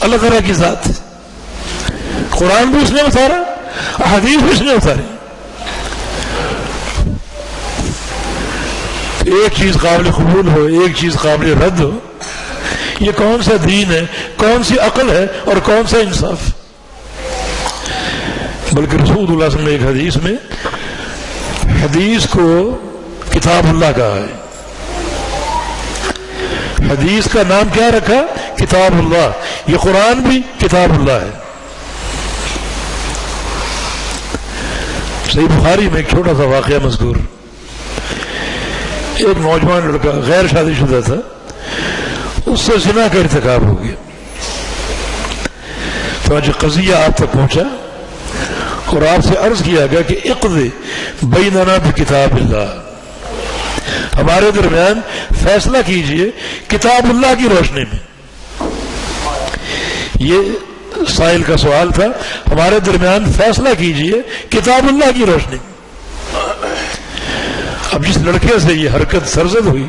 اللہ تعالیٰ کی ذات. قرآن بھی اس نے اتارا، حدیث بھی اس نے اتاری. ایک چیز قابل قبول ہو، ایک چیز قابل رد ہو، یہ کون سا دین ہے، کون سی عقل ہے اور کون سا انصاف؟ بلکہ رسول اللہ صلی اللہ علیہ وسلم نے ایک حدیث میں حدیث کو کتاب اللہ کہا ہے. حدیث کا نام کیا رکھا؟ کتاب اللہ. یہ قرآن بھی کتاب اللہ ہے. صحیح بخاری میں ایک چھوٹا سا واقعہ مذکور. ایک نوجوان لڑکا غیر شادی شدہ تھا، اس سے زنا کا ارتکاب ہو گیا. تو آج قضیہ آپ تک پہنچا اور آپ سے عرض کیا گیا کہ اقضِ بیننا بکتاب اللہ، ہمارے درمیان فیصلہ کیجئے کتاب اللہ کی روشنی میں. یہ سائل کا سوال تھا، ہمارے درمیان فیصلہ کیجئے کتاب اللہ کی روشنی میں. اب جس لڑکے سے یہ حرکت سرزد ہوئی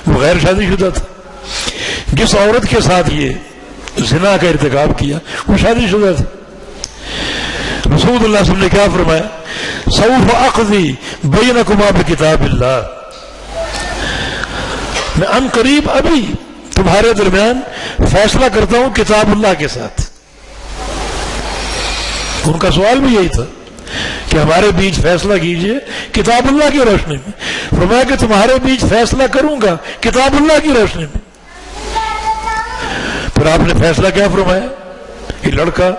وہ غیر شادی شدہ تھا. جس عورت کے ساتھ یہ زنا کا ارتکاب کیا وہ شادی شدہ تھا. رسول اللہ صلی اللہ علیہ وسلم نے کیا فرمایا؟ سوف اقضی بینکما بکتاب اللہ، میں ان قریب ابھی تمہارے درمیان فیصلہ کرتا ہوں کتاب اللہ کے ساتھ. ان کا سوال بھی یہی تھا کہ ہمارے بیچ فیصلہ کیجئے کتاب اللہ کی روشنی میں. فرمایا کہ تمہارے بیچ فیصلہ کروں گا کتاب اللہ کی روشنی میں. پھر آپ نے فیصلہ کیا فرمایا؟ یہ لڑکا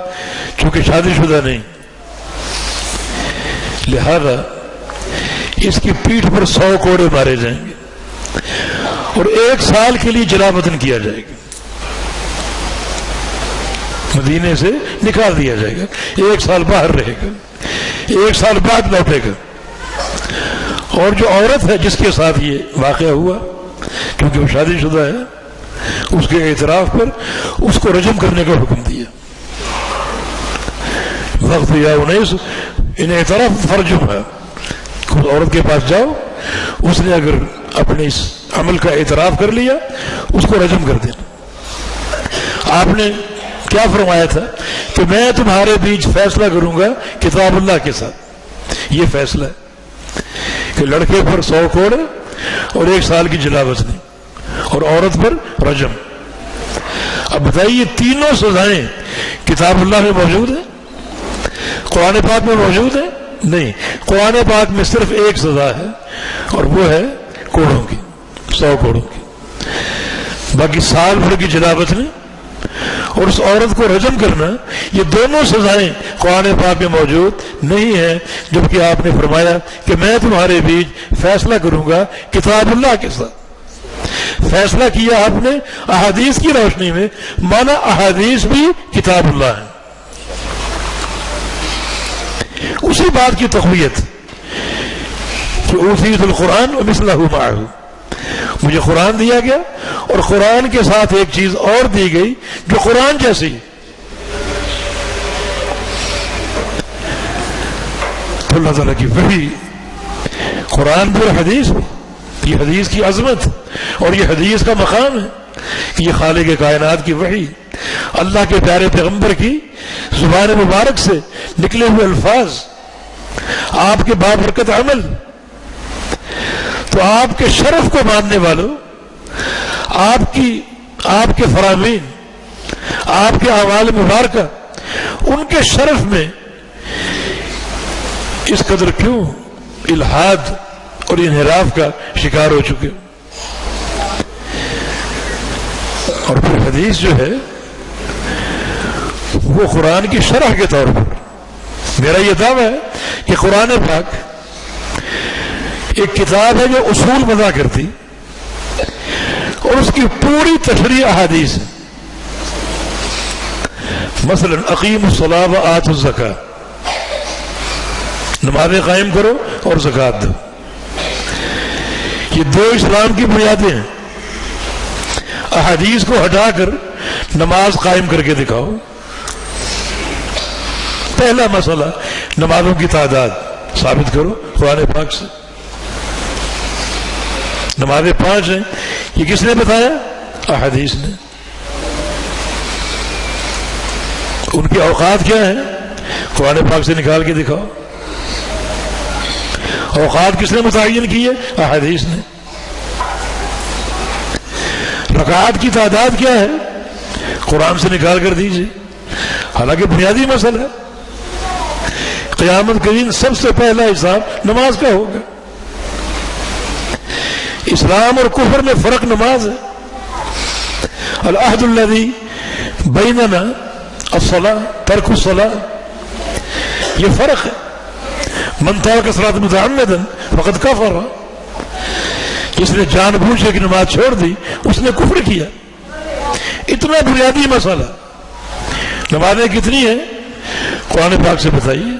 چونکہ شادی شدہ نہیں، لہذا اس کی پیٹھ پر 100 کوڑے مارے جائیں گے اور 1 سال کے لیے جلا وطن کیا جائے گا. مدینے سے نکال دیا جائے گا، 1 سال باہر رہے گا، 1 سال بعد لوٹے گا. اور جو عورت ہے جس کے ساتھ یہ واقعہ ہوا، کیونکہ وہ شادی شدہ ہے، اس کے اعتراف پر اس کو رجم کرنے کا حکم دیا. وقت یا انیس ان اعتراف فرجم ہے، خود عورت کے پاس جاؤ، اس نے اگر اپنے اس عمل کا اعتراف کر لیا اس کو رجم کر دینا. آپ نے کیا فرمایا تھا کہ میں تمہارے بیچ فیصلہ کروں گا کتاب اللہ کے ساتھ. یہ فیصلہ ہے کہ لڑکے پر 100 کوڑے اور 1 سال کی جلا وطنی اور عورت پر رجم. اب بتائیے تینوں سزائیں کتاب اللہ میں موجود ہیں؟ قرآن پاک میں موجود ہے؟ نہیں. قرآن پاک میں صرف ایک سزا ہے اور وہ ہے کوڑوں کی، 100 کوڑوں کی. باقی سال بھر کی جلا وطنی اور اس عورت کو رجم کرنا، یہ دونوں سزائیں قرآن پاک میں موجود نہیں ہیں. جبکہ آپ نے فرمایا کہ میں تمہارے بیچ فیصلہ کروں گا کتاب اللہ کے ساتھ. فیصلہ کیا آپ نے احادیث کی روشنی میں، مانا احادیث بھی کتاب اللہ ہے. اسی بات کی تقویت کہ اوتیت القرآن ومثلہ معہ، مجھے قرآن دیا گیا اور قرآن کے ساتھ ایک چیز اور دی گئی جو قرآن جیسی. تو اللہ تعالیٰ کی وحی، قرآن بھی اور حدیث بھی، یہ حدیث کی عظمت اور یہ حدیث کا مقام ہے کہ یہ خالق کائنات کی وحی، اللہ کے پیارے پیغمبر کی زبان مبارک سے نکلے ہوئے الفاظ، آپ کے بابرکت عمل. تو آپ کے شرف کو ماننے والوں، آپ کے فرامین، آپ کے اعمال مبارکہ، ان کے شرف میں اس قدر کیوں الحاد اور انحراف کا شکار ہو چکے. اور پھر حدیث جو ہے وہ قرآن کی شرح کے طور پر، میرا یہ دعویٰ ہے کہ قرآن پاک ایک کتاب ہے جو اصول وضع کرتی اور اس کی پوری تشریح احادیث ہے. مثلا اقیم الصلاۃ وآتوا الزکاۃ، نمازیں قائم کرو اور زکوٰۃ دو. یہ دو اسلام کی بنیادیں ہیں. احادیث کو ہٹا کر نماز قائم کر کے دکھاؤ. پہلا مسئلہ نمازوں کی تعداد ثابت کرو قرآن پاک سے. نمازیں 5 ہیں، یہ کس نے بتایا؟ احادیث نے. ان کے اوقات کیا ہیں؟ قرآن پاک سے نکال کے دکھاؤ. اوقات کس نے متعین کیے؟ احادیث نے. رکعات کی تعداد کیا ہے؟ قرآن سے نکال کر دیجیے. حالانکہ بنیادی مسئلہ ہے. قیامت کے دن سب سے پہلا حساب نماز کا ہوگا. اسلام اور کفر میں فرق نماز ہے. العہد الذی بیننا الصلاۃ ترک الصلاۃ، یہ فرق ہے. من ترک الصلاۃ متعمدا فقد کفر، جس نے جان بوجھ کے نماز چھوڑ دی اس نے کفر کیا. اتنا بنیادی مسئلہ. نمازیں کتنی ہیں؟ قرآن پاک سے بتائیے.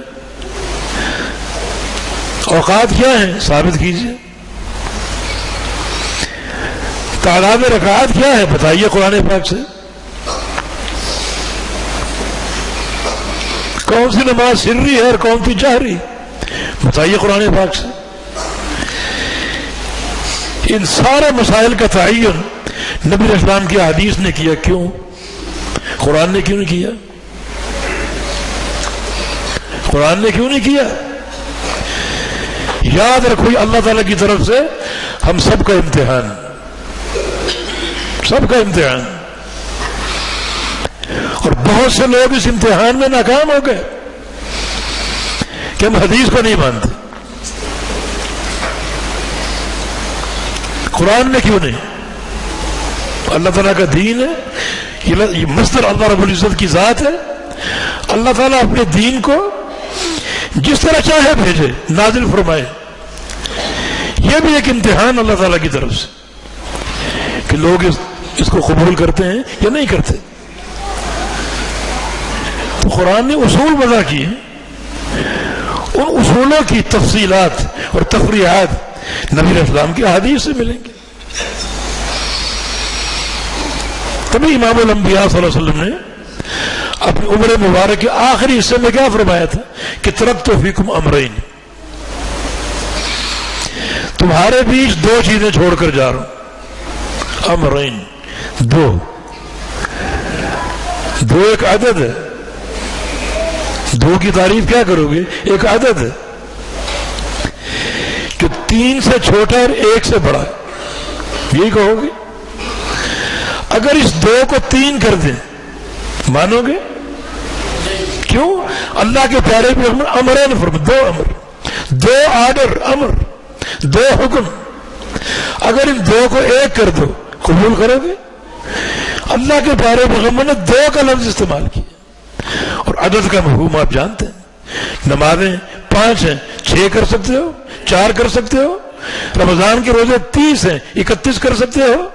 اوقات کیا ہیں؟ ثابت کیجیے. تعداد رکعات کیا ہے؟ بتائیے قرآن پاک سے. کون سی نماز سری ہے اور کون سی جہری؟ بتائیے قرآن پاک سے. ان سارے مسائل کا تعین نبی علیہ السلام کی حدیث نے کیا. کیوں؟ قرآن نے کیوں نہیں کیا؟ قرآن نے کیوں نہیں کیا؟ یاد رکھو اللہ تعالیٰ کی طرف سے ہم سب کا امتحان، سب کا امتحان. اور بہت سے لوگ اس امتحان میں ناکام ہو گئے کہ ہم حدیث کو نہیں مانتے. قرآن میں کیوں نہیں؟ اللہ تعالیٰ کا دین ہے، یہ مصدر اللہ رب العزت کی ذات ہے. اللہ تعالیٰ اپنے دین کو جس طرح چاہے بھیجے، نازل فرمائے. یہ بھی ایک امتحان اللہ تعالیٰ کی طرف سے کہ لوگ اس کو قبول کرتے ہیں یا نہیں کرتے. تو قرآن نے اصول وضع کیے، ان اصولوں کی تفصیلات اور تفریحات نبی علیہ السلام کی احادیث سے ملیں گے. تبھی امام الانبیاء صلی اللہ علیہ وسلم نے اپنی عمر مبارک کے آخری حصے میں کیا فرمایا تھا کہ ترکت فیکم امرین، تمہارے بیچ 2 چیزیں چھوڑ کر جا رہا ہوں. امرین، دو ایک عدد ہے. 2 کی تعریف کیا کرو گے؟ ایک عدد ہے جو 3 سے چھوٹا اور 1 سے بڑا ہے، یہی کہو گے. اگر اس 2 کو 3 کر دیں مانو گے؟ کیوں؟ اللہ کے پیارے بھی امرین فرمائے، 2 امر، 2 آرڈر، امر، 2 حکم. اگر ان 2 کو 1 کر دو قبول کرو گے؟ اللہ کے پیارے پیغمبر نے 2 کا لفظ استعمال کیا. اور عدد کا مفہوم آپ جانتے ہیں. نمازیں 5 ہیں، 6 کر سکتے ہو، 4 کر سکتے ہو. رمضان کے روزے 30 ہیں، 31 کر سکتے ہو.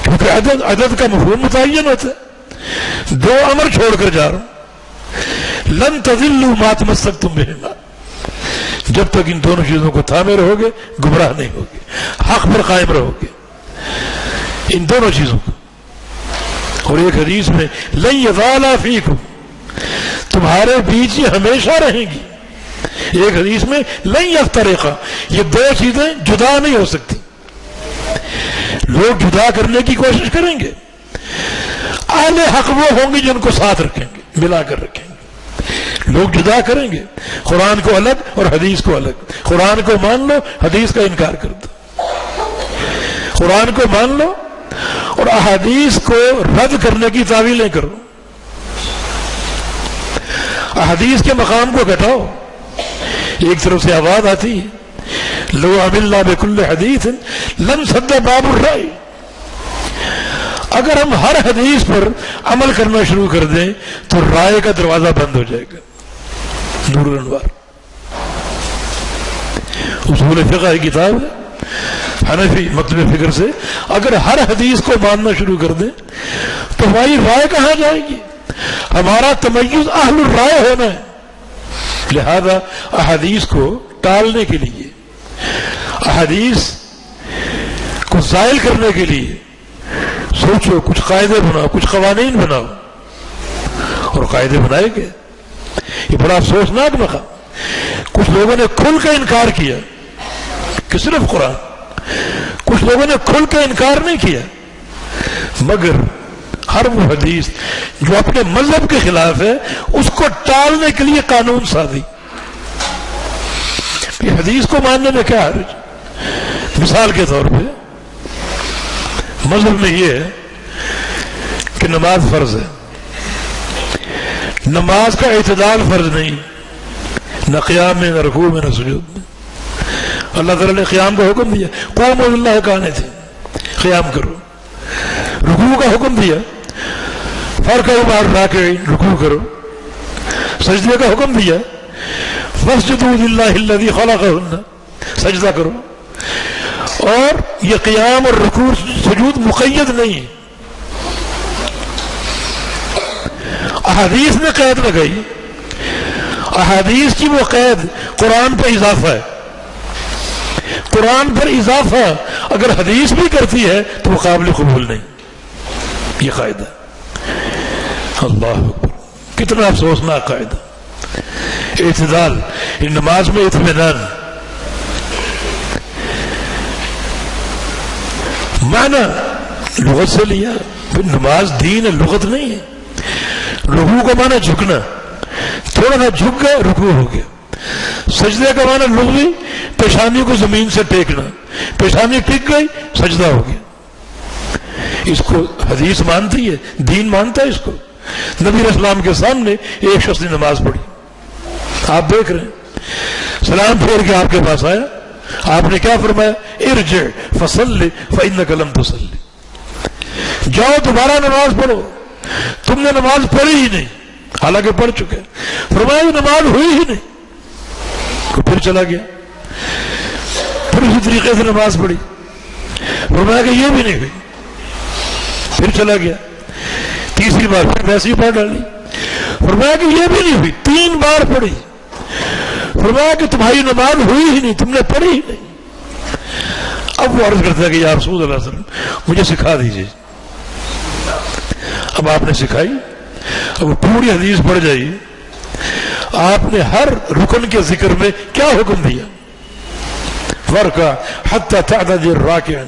کیونکہ عدد کا مفہوم متعین ہوتا ہے. 2 امر چھوڑ کر جا رہا ہوں. لن تضلوا ما تمسکتم بہما، جب تک ان دونوں چیزوں کو تھامے رہو گے گمراہ نہیں ہوگے، حق پر قائم رہو گے. ان دونوں چیزوں کو. اور ایک حدیث میں لن یزالا فیکم، تمہارے بیچ یہ ہمیشہ رہیں گی. ایک حدیث میں لن یفترقا، یہ 2 چیزیں جدا نہیں ہو سکتی. لوگ جدا کرنے کی کوشش کریں گے. اہل حق وہ ہوں گے جن کو ساتھ رکھیں گے، ملا کر رکھیں گے. لوگ جدا کریں گے، قرآن کو الگ اور حدیث کو الگ. قرآن کو مان لو، حدیث کا انکار کر دو. قرآن کو مان لو اور احادیث کو رد کرنے کی تعویلیں کرو. احادیث کے مقام کو گھٹاؤ. ایک طرف سے آواز آتی ہے لو عملنا بكل حدیث لن سد باب الرأی، اگر ہم ہر حدیث پر عمل کرنا شروع کر دیں تو رائے کا دروازہ بند ہو جائے گا. نور الانوار اصول فقہ کی کتاب ہے. حنفی مطلب فکر سے اگر ہر حدیث کو ماننا شروع کر دیں تو ہماری رائے کہاں جائے گی؟ ہمارا تمیز اہل الرائے ہونا ہے. لہذا احادیث کو ٹالنے کے لیے، احادیث کو زائل کرنے کے لیے سوچو، کچھ قاعدے بناؤ، کچھ قوانین بناؤ. اور قاعدے بنائے گئے. یہ بڑا افسوسناک مقام. کچھ لوگوں نے کھل کے انکار کیا کہ صرف قرآن، کچھ لوگوں نے کھل کے انکار نہیں کیا، مگر ہر وہ حدیث جو اپنے مذہب کے خلاف ہے اس کو ٹالنے کے لیے قانون سازی. یہ حدیث کو ماننے میں کیا حرج؟ مثال کے طور پہ مذہب میں یہ ہے کہ نماز فرض ہے، نماز کا اعتدال فرض نہیں، نہ قیام میں، نہ رکوع میں، نہ سجود میں. اللہ تعالیٰ نے قیام کا حکم دیا، قوموا للہ قانتین، قیام کرو. رکوع کا حکم دیا، فارکعوا مع الراکعین، رکوع کرو. سجدے کا حکم دیا، فاسجدوا للہ الذی خلقہن، سجدہ کرو. اور یہ قیام اور رکوع سجود مقید نہیں ہے. احادیث نے قید لگائی، احادیث کی وہ قید قرآن پر اضافہ ہے. قرآن پر اضافہ اگر حدیث بھی کرتی ہے تو وہ قابل قبول نہیں. یہ قاعدہ، اللہ اکبر، کتنا افسوسناک قاعدہ. اعتدال، نماز میں اطمینان. معنی لغت سے لیا، نماز دین ہے، لغت نہیں ہے. رکوع کا معنی جھکنا، تھوڑا سا جھک گئے رکوع ہو گیا. سجدے کا معنی لغوی پیشانی کو زمین سے ٹیکنا، پیشانی ٹک گئی سجدہ ہو گیا. اس کو حدیث مانتی ہے، دین مانتا ہے اس کو. نبی علیہ السلام کے سامنے ایک شخص نے نماز پڑھی، آپ دیکھ رہے ہیں، سلام پھیر کے آپ کے پاس آیا، آپ نے کیا فرمایا؟ ارجع فصلی فانک لم تصلی، جاؤ دوبارہ نماز پڑھو، تم نے نماز پڑھی ہی نہیں، حالانکہ پڑھ چکے. فرمایا یہ نماز ہوئی ہی نہیں. تو پھر چلا گیا، پھر اسی طریقے سے نماز پڑھی، فرمایا کہ یہ بھی نہیں ہوئی. پھر چلا گیا، تیسری بار پھر ویسے ہی پڑھ ڈالی، فرمایا کہ یہ بھی نہیں ہوئی. 3 بار پڑھی، فرمایا کہ تمہاری نماز ہوئی ہی نہیں، تم نے پڑھی ہی نہیں. اب وہ عرض کرتا ہے کہ یا رسول اللہ صلی اللہ علیہ وسلم مجھے سکھا دیجیے. اب آپ نے سکھائی. اب پوری حدیث پڑھ جائیے، آپ نے ہر رکن کے ذکر میں کیا حکم دیا؟ وارکع حتی تعتدل راکعا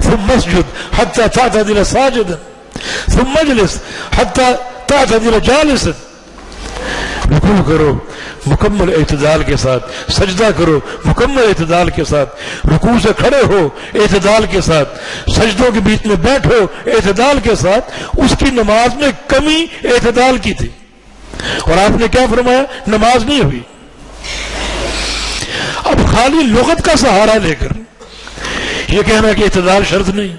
ثم اسجد حتی تعتدل ساجدا ثم اجلس حتی تعتدل جالسا. رکوع کرو مکمل اعتدال کے ساتھ، سجدہ کرو مکمل اعتدال کے ساتھ، رکوع سے کھڑے ہو اعتدال کے ساتھ، سجدوں کے بیچ میں بیٹھو اعتدال کے ساتھ. اس کی نماز میں کمی اعتدال کی تھی، اور آپ نے کیا فرمایا؟ نماز نہیں ہوئی. اب خالی لغت کا سہارا لے کر یہ کہنا کہ اعتدال شرط نہیں.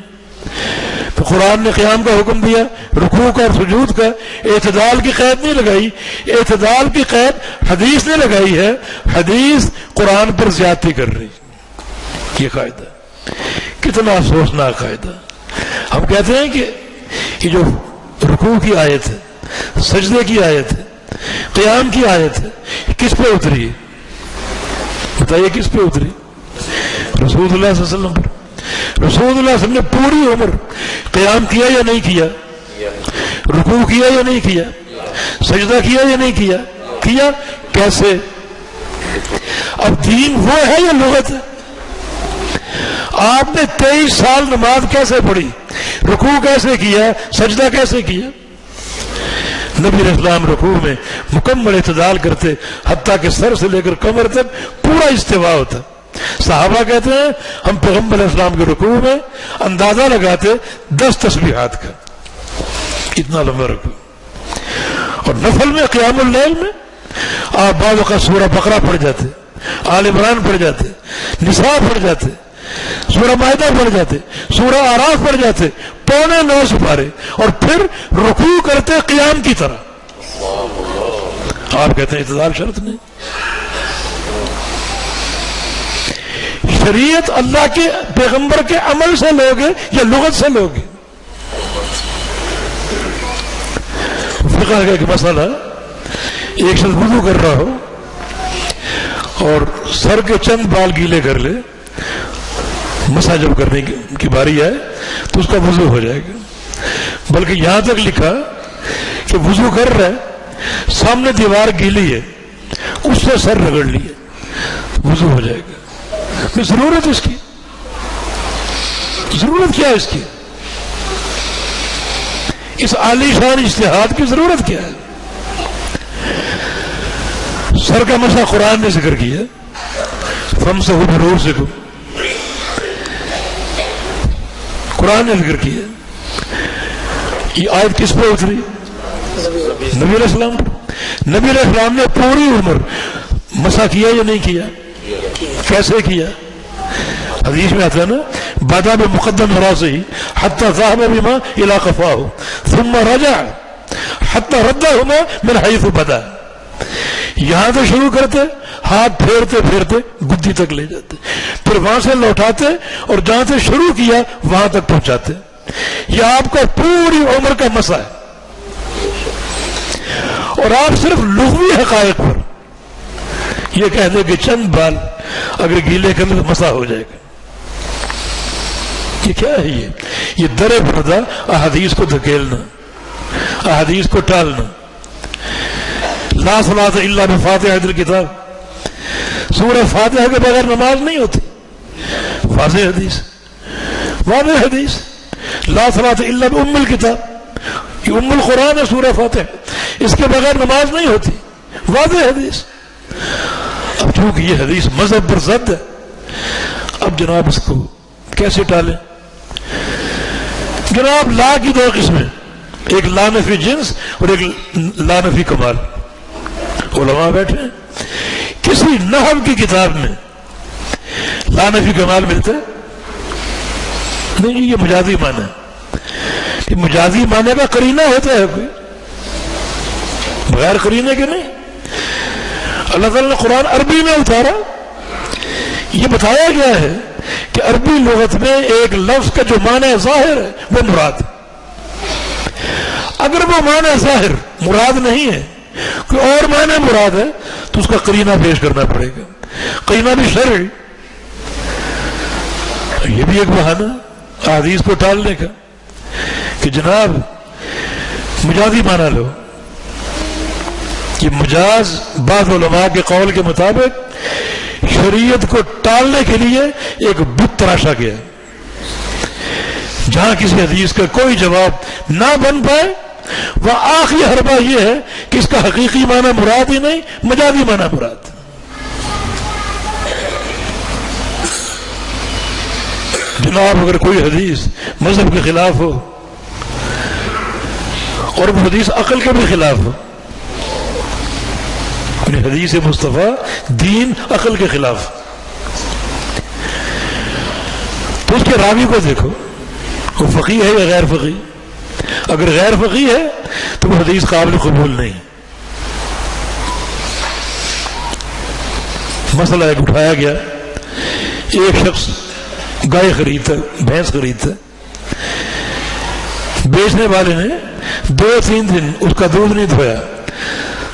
تو قرآن نے قیام کا حکم دیا، رکوع کا اور سجود کا، اعتدال کی قید نہیں لگائی. اعتدال کی قید حدیث نے لگائی ہے، حدیث قرآن پر زیادتی کر رہی. یہ قاعدہ کتنا افسوسناک قاعدہ. ہم کہتے ہیں کہ یہ جو رکوع کی آیت ہے، سجدے کی آیت ہے، قیام کی آیت ہے، کس پہ اتری ہے؟ بتائیے کس پہ اتری؟ رسول اللہ صلی اللہ علیہ وسلم پر. رسول اللہ صلی اللہ علیہ وسلم نے پوری عمر قیام کیا یا نہیں کیا؟ رکوع کیا یا نہیں کیا؟ سجدہ کیا یا نہیں کیا؟ کیا. کیسے؟ اب دین وہ ہے یا لغت ہے؟ آپ نے 23 سال نماز کیسے پڑھی؟ رکوع کیسے کیا؟ سجدہ کیسے کیا؟ نبی علیہ السلام رکوع میں مکمل اعتدال کرتے، حتیٰ کہ سر سے لے کر کمر تک پورا استوا ہوتا. صحابہ کہتے ہیں ہم پیغمبر علیہ السلام کے رکوع میں اندازہ لگاتے 10 تسبیحات کا، اتنا لمبا رکوع. اور نفل میں قیام اللیل میں آپ بعض اوقات سورہ بقرہ پڑھ جاتے، آل عمران پڑھ جاتے، نساء پڑھ جاتے، سورہ مائدہ پڑھ جاتے، سورہ اعراف پڑھ جاتے، 8.25 سپارے، اور پھر رکوع کرتے قیام کی طرح. آپ کہتے ہیں اعتدال شرط نہیں. شریعت اللہ کے پیغمبر کے عمل سے لوگے یا لغت سے لوگے؟ فقہ کا ایک مسئلہ، ایک شخص وضو کر رہا ہو اور سر کے چند بال گیلے کر لے، مسح جب کرنے کی باری آئے تو اس کا وضو ہو جائے گا، بلکہ یہاں تک لکھا کہ وضو کر رہا ہے، سامنے دیوار گیلی ہے، اس سے سر رگڑ لیے، وضو ہو جائے گا۔ میں ضرورت اس کی، ضرورت کیا ہے اس کی؟ اس عالی شان اجتہاد کی ضرورت کیا ہے؟ سر کا مسئلہ قرآن نے ذکر کیا، فَامْسَحُوا بِرُءُوسِكُمْ، قرآن نے ذکر کیا۔ یہ آیت کس پہ اتری؟ نبی علیہ السلام پر۔ نبی علیہ السلام نے پوری عمر مسح کیا یا نہیں کیا؟ کیسے کیا؟ حدیث میں آتا ہے نا، بدا بمقدم راسه حتى ذهب بما الى قفاه ثم رجع حتى ردهما من حيث بدا۔ یہاں سے شروع کرتے، ہاتھ پھیرتے پھیرتے گدی تک لے جاتے، پھر وہاں سے لوٹاتے اور جہاں سے شروع کیا وہاں تک پہنچاتے۔ یہ آپ کا پوری عمر کا مسح ہے، اور آپ صرف لغوی حقائق پر یہ کہہ دیں کہ چند بال اگر گیلے کر لیں تو مسح ہو جائے گا۔ یہ کیا ہے؟ یہ در پردہ احادیث کو دھکیلنا، احادیث کو ٹالنا۔ لا صلاۃ الا بفاتحۃ الکتاب، سورہ فاتحہ کے بغیر نماز نہیں ہوتی، واضح حدیث، واضح حدیث۔ لا صلاۃ الا بام الکتاب، یہ ام القرآن ہے سورہ فاتحہ، اس کے بغیر نماز نہیں ہوتی، واضح حدیث۔ اب چونکہ یہ حدیث مذہب پر ضد ہے، اب جناب اس کو کیسے ٹالیں؟ جناب لا کی دو قسمیں، ایک لا نفی جنس اور ایک لا نفی کمال۔ علماء بیٹھے ہیں، کسی نحو کی کتاب میں لا نفی کمال ملتا ہے؟ نہیں، یہ مجازی معنی ہے۔ یہ مجازی معنی کا قرینہ ہوتا ہے کوئی، بغیر قرینے کے نہیں۔ اللہ تعالیٰ نے قرآن عربی میں اتارا، یہ بتایا گیا ہے کہ عربی لغت میں ایک لفظ کا جو معنی ظاہر ہے وہ مراد، اگر وہ معنی ظاہر مراد نہیں ہے، کوئی اور معنی مراد ہے، تو اس کا قرینہ پیش کرنا پڑے گا، قرینہ بھی شرعی۔ یہ بھی ایک بہانہ حدیث کو ٹالنے کا کہ جناب مجازی معنی لو۔ یہ مجاز بعض علماء کے قول کے مطابق شریعت کو ٹالنے کے لیے ایک بت تراشا گیا، جہاں کسی حدیث کا کوئی جواب نہ بن پائے، وہ آخری حربہ یہ ہے کہ اس کا حقیقی معنی مراد ہی نہیں، مجازی معنی مراد۔ جناب اگر کوئی حدیث مذہب کے خلاف ہو اور وہ حدیث عقل کے بھی خلاف ہو، حدیث مصطفیٰ دین عقل کے خلاف، تو اس کے راوی کو دیکھو، وہ فقیہ ہے یا غیر فقیہ؟ اگر غیر فقیہ ہے تو وہ حدیث قابل قبول نہیں۔ مسئلہ ایک اٹھایا گیا، ایک شخص گائے خریدتا، بھینس خریدتا، بیچنے والے نے 2-3 دن اس کا دودھ نہیں دھویا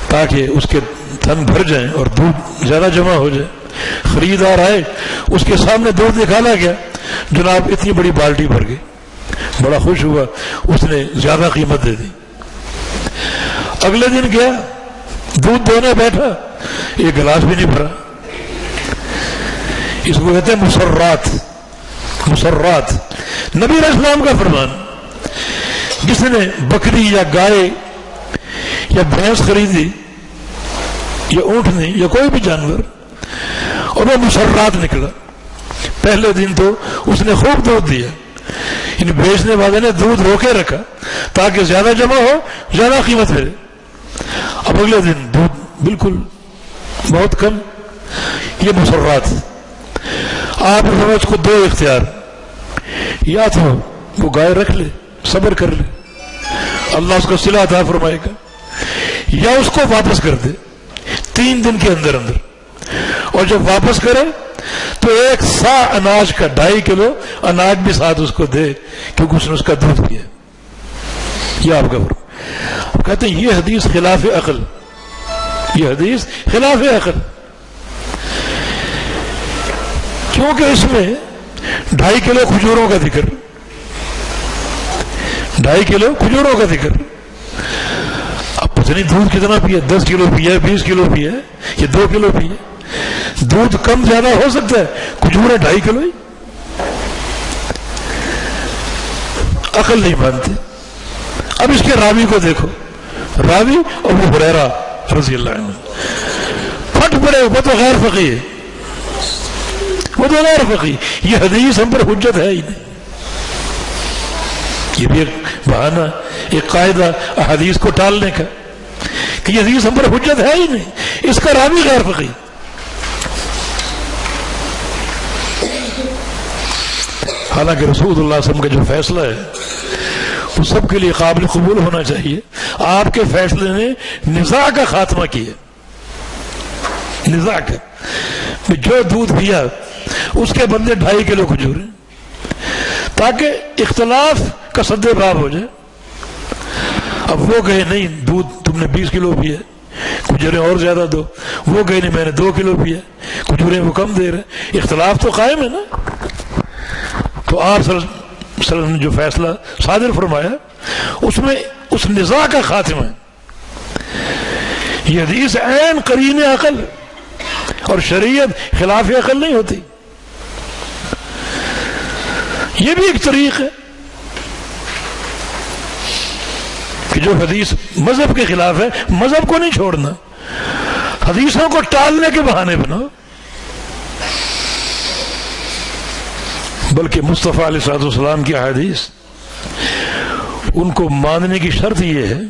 تاکہ اس کے تھن بھر جائیں اور دودھ زیادہ جمع ہو جائے۔ خریدار آئے، اس کے سامنے دودھ نکالا گیا، جناب اتنی بڑی بالٹی بھر گئی، بڑا خوش ہوا، اس نے زیادہ قیمت دے دی۔ اگلے دن گیا، دودھ دھونے بیٹھا، ایک گلاس بھی نہیں بھرا۔ اس کو کہتے ہیں مسرات، مسرات۔ نبی علیہ السلام کا فرمان، جس نے بکری یا گائے یا بھینس خریدی یا اونٹنی یا کوئی بھی جانور اور وہ مسرات نکلا، پہلے دن تو اس نے خوب دودھ دیا، ان بیچنے والے نے دودھ روکے رکھا تاکہ زیادہ جمع ہو، زیادہ قیمت ملے۔ اب اگلے دن دودھ بالکل بہت کم، یہ مسرات۔ آپ نے اس کو 2 اختیار، یا تو وہ گائے رکھ لے، صبر کر لے، اللہ اس کو صلہ عطا فرمائے گا، یا اس کو واپس کر دے 3 دن کے اندر اندر، اور جب واپس کرے تو 1 سا اناج کا 2.5 کلو اناج بھی ساتھ اس کو دے، کیونکہ اس نے اس کا دودھ پیا. یہ آپ کا فرق. کہتے ہیں یہ حدیث خلاف عقل، یہ حدیث خلاف عقل، کیونکہ اس میں 2.5 کلو کھجوروں کا ذکر، 2.5 کلو کھجوروں کا ذکر. اب پتہ نہیں دودھ کتنا پیا، 10 کلو پیا، 20 کلو پیا یا 2 کلو پیا. دودھ کم زیادہ ہو سکتا ہے، کھجوریں 2.5 کلو ہی. عقل نہیں مانتے. اب اس کے راوی کو دیکھو، راوی ابو ہریرہ رضی اللہ عنہ، پھٹ پڑے، وہ تو غیر فقیہ ہے، وہ تو غیر فقیہ. یہ حدیث ہم پر حجت ہے ہی نہیں. یہ بھی ایک بہانہ، ایک قاعدہ احادیث کو ٹالنے کا کہ یہ حدیث ہم پر حجت ہے ہی نہیں، اس کا راوی غیر فقیہ. حالانکہ رسول اللہ صلی اللہ علیہ وسلم کا جو فیصلہ ہے وہ سب کے لیے قابل قبول ہونا چاہیے. آپ کے فیصلے نے نزاع کا خاتمہ کیا، نزاع کا. جو دودھ پیا اس کے بدلے 2.5 کلو کھجور، تاکہ اختلاف کا سد باب ہو جائے. اب وہ کہے نہیں دودھ تم نے 20 کلو پیا، کھجوریں اور زیادہ دو. وہ کہے نہیں میں نے 2 کلو پیا، کھجوریں وہ کم دے رہے. اختلاف تو قائم ہے نا. تو آپ صلی اللہ علیہ وسلم نے جو فیصلہ صادر فرمایا اس میں اس نزاع کا خاتمہ ہے. یہ حدیث عین قرین عقل، اور شریعت خلاف عقل نہیں ہوتی. یہ بھی ایک طریق ہے کہ جو حدیث مذہب کے خلاف ہے مذہب کو نہیں چھوڑنا، حدیثوں کو ٹالنے کے بہانے بناؤ. بلکہ مصطفیٰ علیہ السلام کی احادیث ان کو ماننے کی شرط یہ ہے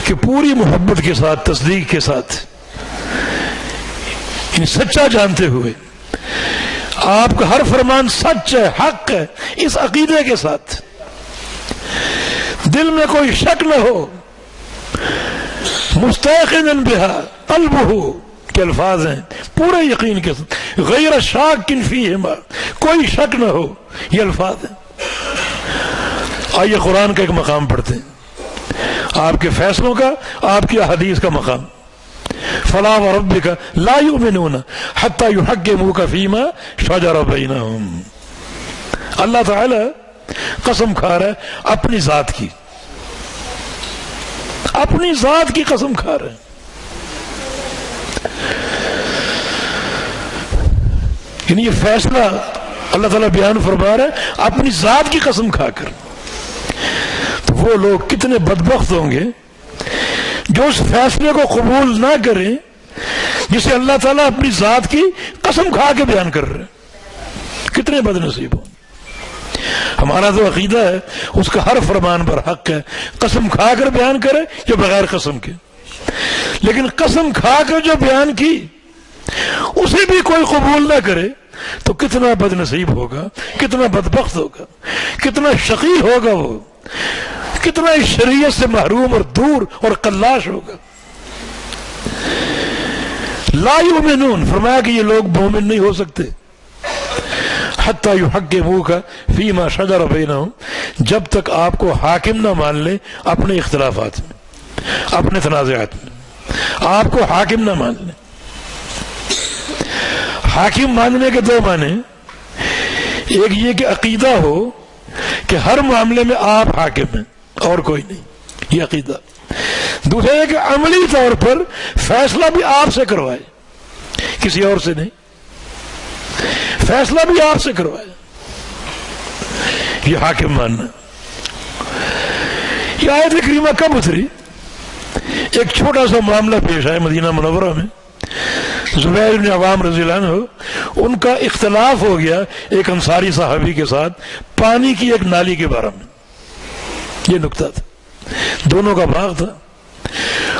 کہ پوری محبت کے ساتھ، تصدیق کے ساتھ، سچا جانتے ہوئے آپ کا ہر فرمان سچ ہے، حق ہے، اس عقیدے کے ساتھ دل میں کوئی شک نہ ہو. مستيقنا بها قلبه کے الفاظ ہیں، پورے یقین کے ساتھ، غیر شاک فیہما، کوئی شک نہ ہو، یہ الفاظ ہیں. آئیے قرآن کا ایک مقام پڑھتے ہیں، آپ کے فیصلوں کا، آپ کی احادیث کا مقام. فلا وربک لا یؤمنون حتی یحکموک فیما شجر بینہم. اللہ تعالی قسم کھا رہا ہے اپنی ذات کی، اپنی ذات کی قسم کھا رہے ہیں. یعنی یہ فیصلہ اللہ تعالیٰ بیان فرما رہا ہے اپنی ذات کی قسم کھا کر. تو وہ لوگ کتنے بدبخت ہوں گے جو اس فیصلے کو قبول نہ کریں جسے اللہ تعالیٰ اپنی ذات کی قسم کھا کے بیان کر رہے ہیں. کتنے بد نصیب ہوں. ہمارا تو عقیدہ ہے اس کا ہر فرمان پر حق ہے، قسم کھا کر بیان کرے یا بغیر قسم کے. لیکن قسم کھا کر جو بیان کی اسے بھی کوئی قبول نہ کرے تو کتنا بد نصیب ہوگا، کتنا بدبخت ہوگا، کتنا شقی ہوگا، وہ کتنا اس شریعت سے محروم اور دور اور قلاش ہوگا. لا یؤمنون، فرمایا کہ یہ لوگ مومن نہیں ہو سکتے حتی یحکموک فیما شجر بینہم، جب تک آپ کو حاکم نہ مان لیں اپنے اختلافات میں، اپنے تنازعات میں. آپ کو حاکم نہ مان لیں. حاکم ماننے کے 2 معنی، ایک یہ کہ عقیدہ ہو کہ ہر معاملے میں آپ حاکم ہیں اور کوئی نہیں، یہ عقیدہ. دوسرا یہ کہ عملی طور پر فیصلہ بھی آپ سے کروائے، کسی اور سے نہیں، فیصلہ بھی آپ سے کروائے. یہ حاکم ماننا. یہ آیت کریمہ کب اتری؟ ایک چھوٹا سا معاملہ پیش آیا مدینہ منورہ میں. زبیر بن عوام رضی اللہ عنہ، ان کا اختلاف ہو گیا ایک انصاری صحابی کے ساتھ پانی کی ایک نالی کے بارے میں. یہ نکتہ تھا. دونوں کا باغ تھا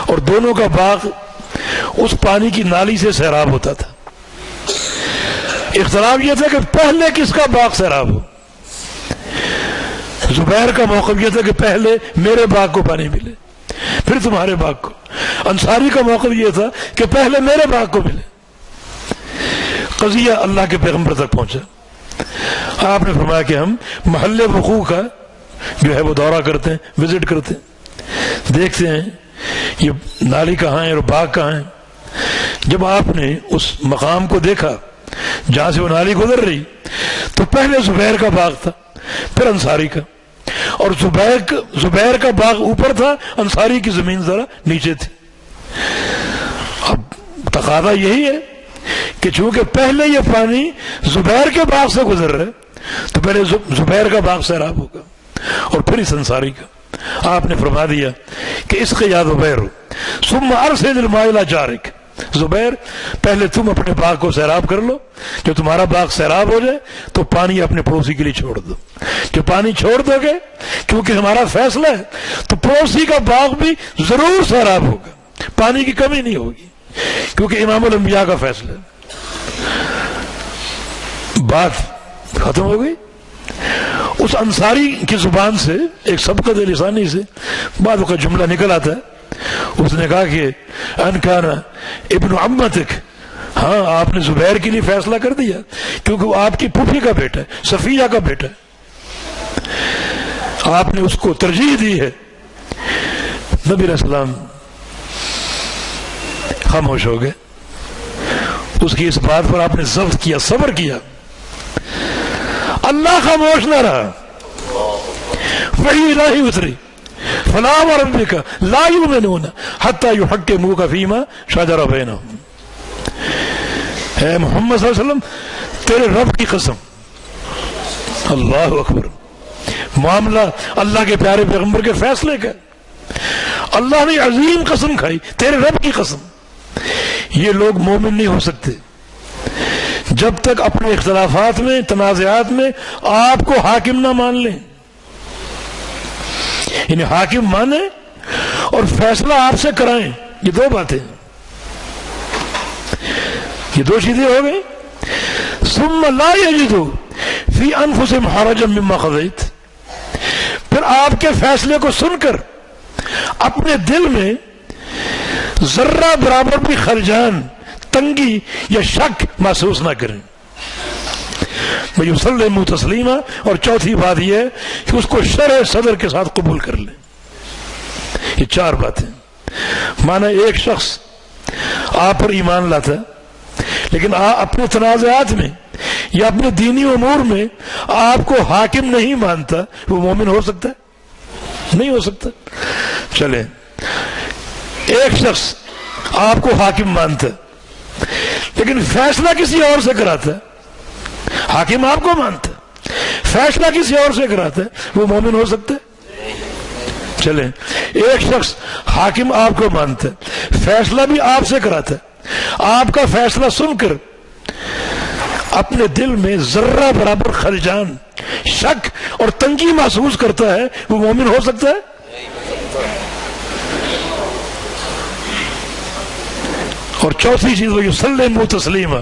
اور دونوں کا باغ اس پانی کی نالی سے سیراب ہوتا تھا. اختلاف یہ تھا کہ پہلے کس کا باغ سیراب ہو. زبیر کا موقف یہ تھا کہ پہلے میرے باغ کو پانی ملے پھر تمہارے باغ کو. انصاری کا موقف یہ تھا کہ پہلے میرے باغ کو ملے. قضیہ اللہ کے پیغمبر تک پہنچا. آپ نے فرمایا کہ ہم محل وقوع کا جو ہے وہ دورہ کرتے ہیں, وزٹ کرتے ہیں, دیکھتے ہیں یہ نالی کہاں ہے اور باغ کہاں ہے. جب آپ نے اس مقام کو دیکھا جہاں سے وہ نالی گزر رہی تو پہلے زبیر کا باغ تھا, پھر انصاری کا, اور زبیر کا باغ اوپر تھا, انصاری کی زمین ذرا نیچے تھی. اب تقاضا یہی ہے کہ چونکہ پہلے یہ پانی زبیر کے باغ سے گزر رہا ہے تو پہلے زبیر کا باغ سیراب ہوگا اور پھر اس انصاری کا. آپ نے فرما دیا کہ اس کے یا زبیر ثم ارسل الماء الى جارک, زبیر پہلے تم اپنے باغ کو سیراب کر لو, جو تمہارا باغ سیراب ہو جائے تو پانی اپنے پڑوسی کے لیے چھوڑ دو. جو پانی چھوڑ دو گے کیونکہ ہمارا فیصلہ ہے تو پڑوسی کا باغ بھی ضرور سیراب ہوگا, پانی کی کمی نہیں ہوگی کیونکہ امام الانبیاء کا فیصلہ ہے. بات ختم ہو گئی. اس انصاری کی زبان سے ایک سبقت لسانی سے بعد کا جملہ نکل آتا ہے. اس نے کہا کہ ان کان ابن عمتک, ہاں آپ نے زبیر کے لیے فیصلہ کر دیا کیونکہ وہ آپ کی پھوپھی کا بیٹا ہے, صفیہ کا بیٹا ہے, آپ نے اس کو ترجیح دی ہے. نبی علیہ السلام خاموش ہو گئے. اس کی اس بات پر آپ نے ضبط کیا, صبر کیا. اللہ خاموش نہ رہا, وحی الہی اتری, فلا وربک لا یؤمنون حتی یحکموک فیما شجر بینہم. اے محمد صلی اللہ علیہ وسلم تیرے رب کی قسم, اللہ اکبر, معاملہ اللہ کے پیارے پیغمبر کے فیصلے کا, اللہ نے عظیم قسم کھائی, تیرے رب کی قسم. یہ لوگ مومن نہیں ہو سکتے جب تک اپنے اختلافات میں, تنازعات میں آپ کو حاکم نہ مان لیں. یعنی حاکم مانے اور فیصلہ آپ سے کرائیں, یہ دو باتیں, یہ دو چیزیں ہو گئی. ثم لا یجدوا فی انفسہم حرجا مما قضیت, پھر آپ کے فیصلے کو سن کر اپنے دل میں ذرہ برابر بھی خلجان, تنگی یا شک محسوس نہ کریں. وَيُسَلِّمُوا تسلیما, اور چوتھی بات یہ ہے کہ اس کو شرح صدر کے ساتھ قبول کر لیں. یہ چار باتیں. مانا ایک شخص آپ پر ایمان لاتا ہے لیکن اپنے تنازعات میں یا اپنے دینی امور میں آپ کو حاکم نہیں مانتا, وہ مومن ہو سکتا ہے؟ نہیں ہو سکتا. چلیں, ایک شخص آپ کو حاکم مانتا ہے لیکن فیصلہ کسی اور سے کراتا ہے. حاکم آپ کو مانتا ہے, فیصلہ کسی اور سے کراتا ہے, وہ مومن ہو سکتا ہے؟ چلیں, ایک شخص حاکم آپ کو مانتا ہے, فیصلہ بھی آپ سے کراتا ہے, آپ کا فیصلہ سن کر اپنے دل میں ذرہ برابر خلجان, شک اور تنگی محسوس کرتا ہے, وہ مومن ہو سکتا ہے؟ اور چوتھی چیز وہ یسلموا تسلیما,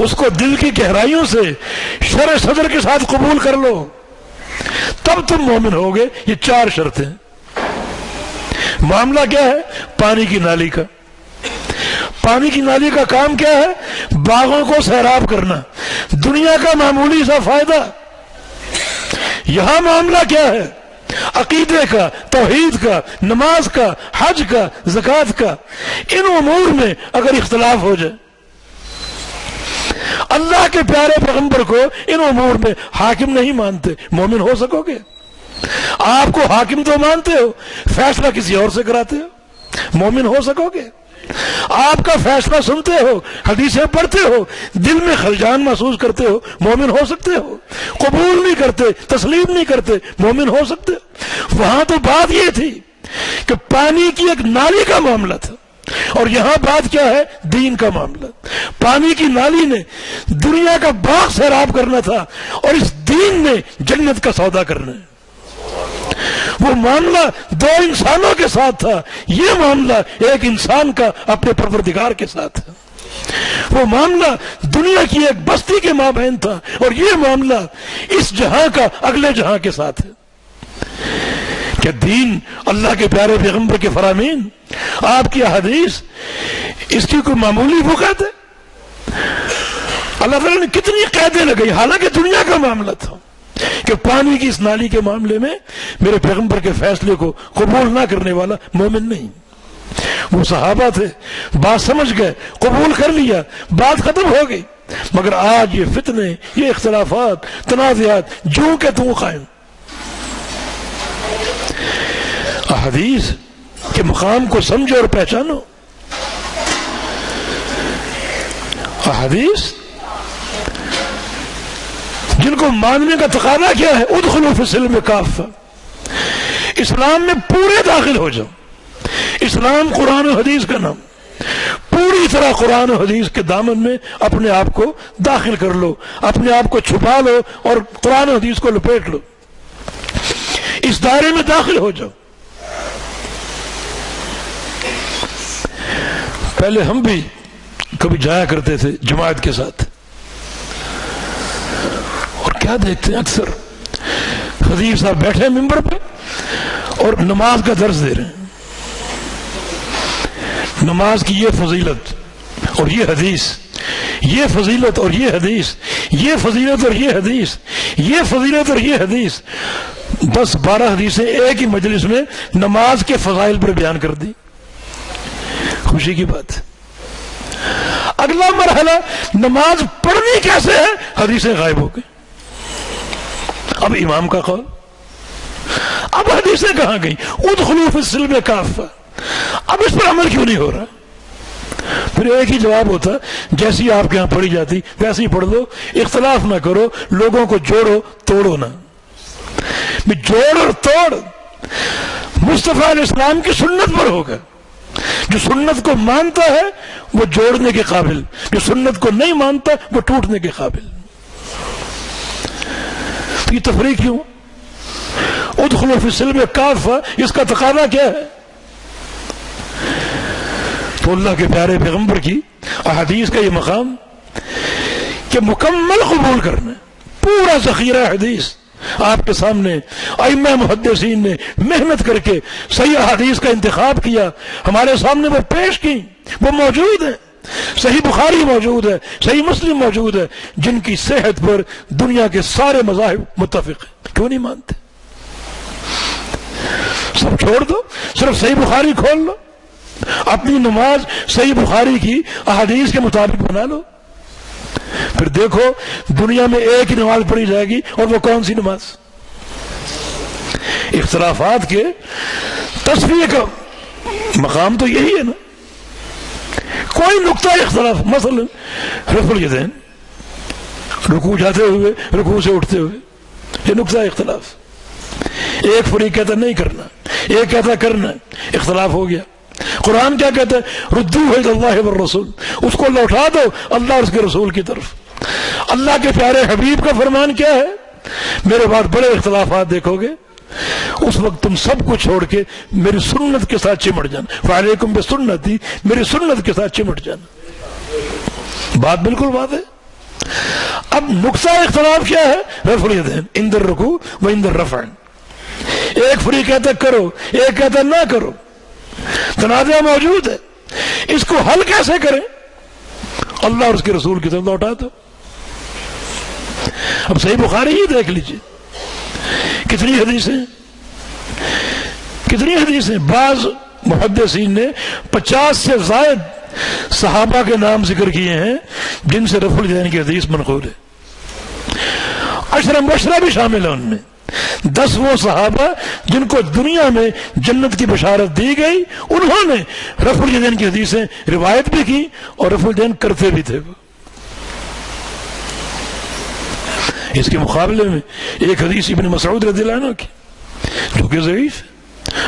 اس کو دل کی گہرائیوں سے شرح صدر کے ساتھ قبول کر لو, تب تم مومن ہوگے. یہ چار شرطیں. معاملہ کیا ہے؟ پانی کی نالی کا. پانی کی نالی کا کام کیا ہے؟ باغوں کو سیراب کرنا, دنیا کا معمولی سا فائدہ. یہاں معاملہ کیا ہے؟ عقیدے کا, توحید کا, نماز کا, حج کا, زکوٰۃ کا. ان امور میں اگر اختلاف ہو جائے, اللہ کے پیارے پیغمبر کو ان امور میں حاکم نہیں مانتے, مومن ہو سکو گے؟ آپ کو حاکم تو مانتے ہو, فیصلہ کسی اور سے کراتے ہو, مومن ہو سکو گے؟ آپ کا فیصلہ سنتے ہو, حدیثیں پڑھتے ہو, دل میں خلجان محسوس کرتے ہو, مومن ہو سکتے ہو؟ قبول نہیں کرتے, تسلیم نہیں کرتے, مومن ہو سکتے ہو؟ وہاں تو بات یہ تھی کہ پانی کی ایک نالی کا معاملہ تھا, اور یہاں بات کیا ہے؟ دین کا معاملہ. پانی کی نالی نے دنیا کا باغ سیراب کرنا تھا اور اس دین نے جنت کا سودا کرنا ہے. وہ معاملہ دو انسانوں کے ساتھ تھا, یہ معاملہ ایک انسان کا اپنے پروردگار کے ساتھ ہے. وہ معاملہ دنیا کی ایک بستی کے مابین تھا, اور یہ معاملہ اس جہاں کا اگلے جہاں کے ساتھ ہے. کہ دین اللہ کے پیارے پیغمبر کے فرامین, آپ کی احادیث, اس کی کوئی معمولی وقعت ہے؟ اللہ تعالیٰ نے کتنی قیدیں لگائی، حالانکہ دنیا کا معاملہ تھا کہ پانی کی اس نالی کے معاملے میں میرے پیغمبر کے فیصلے کو قبول نہ کرنے والا مومن نہیں۔ وہ صحابہ تھے، بات سمجھ گئے، قبول کر لیا، بات ختم ہو گئی، مگر آج یہ فتنے، یہ اختلافات، تنازعات جو کہ توں قائم۔ احادیث کے مقام کو سمجھو اور پہچانو۔ احادیث جن کو ماننے کا تقاضا کیا ہے، ادخلوا فی السلم کافہ، اسلام میں پورے داخل ہو جاؤ۔ اسلام قرآن و حدیث کا نام، پوری طرح قرآن و حدیث کے دامن میں اپنے آپ کو داخل کر لو، اپنے آپ کو چھپا لو اور قرآن و حدیث کو لپیٹ لو، اس دائرے میں داخل ہو جاؤ۔ پہلے ہم بھی کبھی جایا کرتے تھے جماعت کے ساتھ، اور کیا دیکھتے ہیں اکثر خطیب صاحب بیٹھے ممبر پہ اور نماز کا درس دے رہے ہیں، نماز کی یہ فضیلت اور یہ حدیث، یہ فضیلت اور یہ حدیث، یہ فضیلت اور یہ حدیث، یہ فضیلت اور یہ حدیث، 10-12 حدیثیں ایک ہی مجلس میں نماز کے فضائل پر بیان کر دی۔ خوشی کی بات۔ اگلا مرحلہ نماز پڑھنی کیسے ہے، حدیثیں غائب ہو گئی۔ اب امام کا قول، اب حدیثیں کہاں گئی؟ ادخلوا فی السلم کافہ، اب اس پر عمل کیوں نہیں ہو رہا؟ پھر ایک ہی جواب ہوتا، جیسی آپ کے ہاں پڑھی جاتی ویسے ہی پڑھ دو، اختلاف نہ کرو، لوگوں کو جوڑو توڑو نہ۔ جوڑ اور توڑ مصطفیٰ علیہ السلام کی سنت پر ہوگا۔ جو سنت کو مانتا ہے وہ جوڑنے کے قابل، جو سنت کو نہیں مانتا وہ ٹوٹنے کے قابل۔ تو یہ تفریق کیوں؟ ادخلوا فی السلم کافہ، اس کا تقاضا کیا ہے؟ تو اللہ کے پیارے پیغمبر کی احادیث کا یہ مقام کہ مکمل قبول کرنا، پورا ذخیرہ حدیث آپ کے سامنے ائمہ محدثین نے محنت کر کے صحیح احادیث کا انتخاب کیا، ہمارے سامنے وہ پیش کی، وہ موجود ہیں۔ صحیح بخاری موجود ہے، صحیح مسلم موجود ہے، جن کی صحت پر دنیا کے سارے مذاہب متفق ہیں۔ کیوں نہیں مانتے؟ سب چھوڑ دو، صرف صحیح بخاری کھول لو، اپنی نماز صحیح بخاری کی احادیث کے مطابق بنا لو، پھر دیکھو دنیا میں ایک ہی نماز پڑھی جائے گی، اور وہ کون سی نماز؟ اختلافات کے تصفیہ کا مقام تو یہی ہے نا۔ کوئی نقطہ اختلاف، مثلا رفع الیدین، رکوع جاتے ہوئے، رکوع سے اٹھتے ہوئے، یہ نقطہ اختلاف۔ ایک فریق کہتا نہیں کرنا، ایک کہتا کرنا، اختلاف ہو گیا۔ قرآن کیا کہتا ہے؟ ردوہ الی اللہ والرسول، اس کو لوٹا دو اللہ اور اس کے رسول کی طرف۔ اللہ کے پیارے حبیب کا فرمان کیا ہے؟ میرے بعد بڑے اختلافات دیکھو گے، اس وقت تم سب کو چھوڑ کے میری سنت کے ساتھ چمٹ جانا، فعلیکم بسنتی، میری سنت کے ساتھ چمٹ جانا۔ بات بالکل بات ہے۔ اب نقطہ اختلاف کیا ہے؟ رفع الیدین عند الرکوع و عند الرفع۔ ایک فریق کہتا کرو، ایک کہتا نہ کرو، تنازع موجود ہے، اس کو حل کیسے کریں؟ اللہ اور اس کے رسول کی طرف لوٹا دو۔ اب صحیح بخاری ہی دیکھ لیجئے، کتنی حدیثیں، بعض محدثین نے 50 سے زائد صحابہ کے نام ذکر کیے ہیں جن سے رفع الیدین کی حدیث منقول ہے۔ 10 مبشرہ بھی شامل ہیں ان میں، 10 وہ صحابہ جن کو دنیا میں جنت کی بشارت دی گئی، انہوں نے رفع الیدین کی حدیثیں روایت بھی کی اور رفع الیدین کرتے بھی تھے۔ اس کے مقابلے میں ایک حدیث ابن مسعود رضی اللہ عنہ کی جو کہ ضعیف ہے،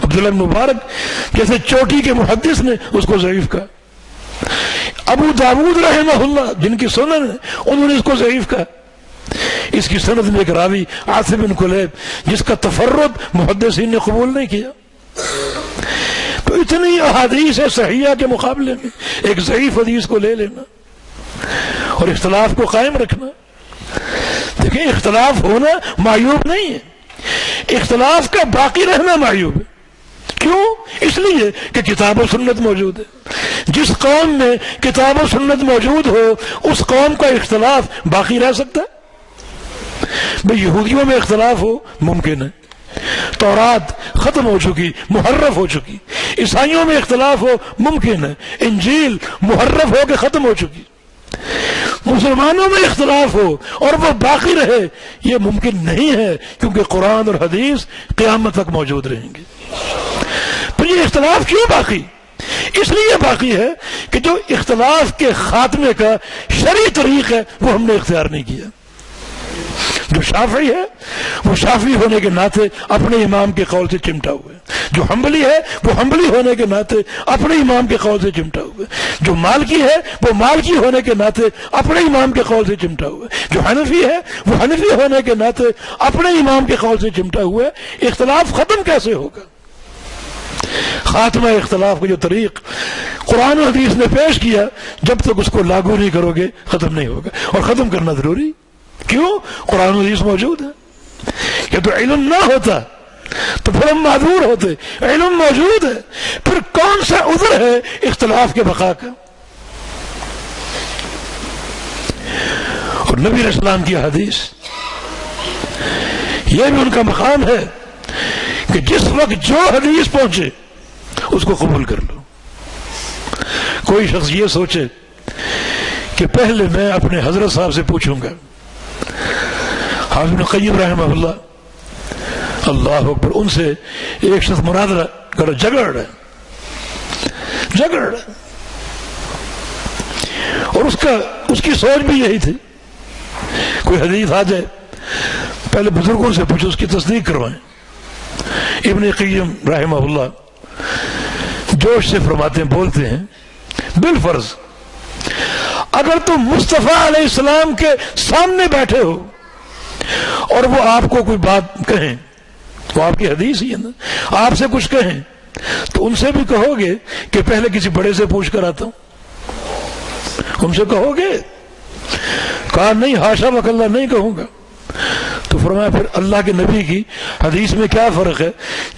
عبداللہ بن مبارک جیسے چوٹی کے محدث نے اس کو ضعیف کہا، ابو داود رحمہ اللہ جن کی سنن ہے انہوں نے اس کو ضعیف کہا۔ اس کی سند میں ایک راوی عاصم بن کلیب جس کا تفرد محدثین نے قبول نہیں کیا۔ تو اتنی احادیث صحیحہ کے مقابلے میں ایک ضعیف حدیث کو لے لینا اور اختلاف کو قائم رکھنا۔ دیکھیں اختلاف ہونا معیوب نہیں ہے، اختلاف کا باقی رہنا معیوب ہے۔ کیوں؟ اس لیے کہ کتاب و سنت موجود ہے۔ جس قوم میں کتاب و سنت موجود ہو اس قوم کا اختلاف باقی رہ سکتا ہے؟ بھئی یہودیوں میں اختلاف ہو ممکن ہے، تورات ختم ہو چکی، محرف ہو چکی. عیسائیوں میں اختلاف ہو ممکن ہے، انجیل محرف ہو کے ختم ہو چکی. مسلمانوں میں اختلاف ہو اور وہ باقی رہے یہ ممکن نہیں ہے، کیونکہ قرآن اور حدیث قیامت تک موجود رہیں گے. پھر یہ اختلاف کیوں باقی؟ اس لیے باقی ہے کہ جو اختلاف کے خاتمے کا شرعی طریق ہے وہ ہم نے اختیار نہیں کیا. جو شافعی ہے وہ شافعی ہونے کے ناطے اپنے امام کے قول سے چمٹا ہوا ہے، جو حنبلی ہے وہ حنبلی ہونے کے ناطے اپنے امام کے قول سے چمٹا ہوا ہے، جو مالکی ہے وہ مالکی ہونے کے ناطے اپنے امام کے قول سے چمٹا ہوا ہے، جو حنفی ہے وہ حنفی ہونے کے ناطے اپنے امام کے قول سے چمٹا ہوا ہے. اختلاف ختم کیسے ہوگا؟ خاتمہ اختلاف کا جو طریق قرآن و حدیث نے پیش کیا جب تک اس کو لاگو نہیں کرو گے ختم نہیں ہوگا. اور ختم کرنا ضروری. کیوں؟ قرآن و حدیث موجود ہے. یہ تو علم نہ ہوتا تو پھر ہم معذور ہوتے. علم موجود ہے، پھر کون سا عذر ہے اختلاف کے بقا کا؟ اور نبی علیہ السلام کی حدیث یہ بھی ان کا مقام ہے کہ جس وقت جو حدیث پہنچے اس کو قبول کر لو. کوئی شخص یہ سوچے کہ پہلے میں اپنے حضرت صاحب سے پوچھوں گا. حافظ ابن قیم رحمہ اللہ، اللہ اکبر، ان سے ایک شخص مناظرہ کر جگڑ رہا اور اس کی سوچ بھی یہی تھی. کوئی حدیث آ جائے پہلے بزرگوں سے پوچھو، اس کی تصدیق کروائیں. ابن قیم رحمہ اللہ جوش سے فرماتے ہیں، بولتے ہیں، بالفرض اگر تم مصطفیٰ علیہ السلام کے سامنے بیٹھے ہو اور وہ آپ کو کوئی بات کہیں، وہ آپ کی حدیث ہی ہے نا، آپ سے کچھ کہیں تو ان سے بھی کہو گے کہ پہلے کسی بڑے سے پوچھ کر آتا ہوں؟ ان سے کہو گے؟ کہا نہیں، حاشا وکلا نہیں کہوں گا. تو فرمایا پھر اللہ کے نبی کی حدیث میں کیا فرق ہے؟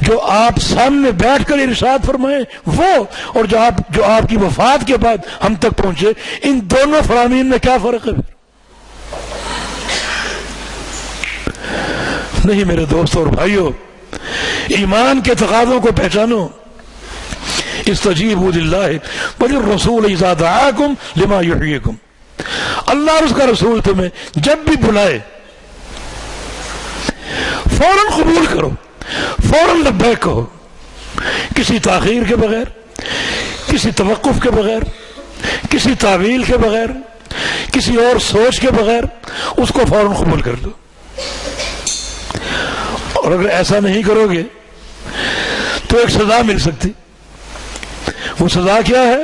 جو آپ سامنے بیٹھ کر ارشاد فرمائیں وہ، اور جو آپ کی وفات کے بعد ہم تک پہنچے، ان دونوں فرامین میں کیا فرق ہے؟ نہیں میرے دوستوں اور بھائیوں، ایمان کے تقاضوں کو پہچانو. استجیبوا للہ وللرسول اذا دعاکم لما یحییکم. اللہ اور اس کا رسول تمہیں جب بھی بلائے فوراً قبول کرو، فوراً لبیک کہو، کسی تاخیر کے بغیر، کسی توقف کے بغیر، کسی تعویل کے بغیر، کسی اور سوچ کے بغیر اس کو فوراً قبول کر لو. اور اگر ایسا نہیں کرو گے تو ایک سزا مل سکتی. وہ سزا کیا ہے؟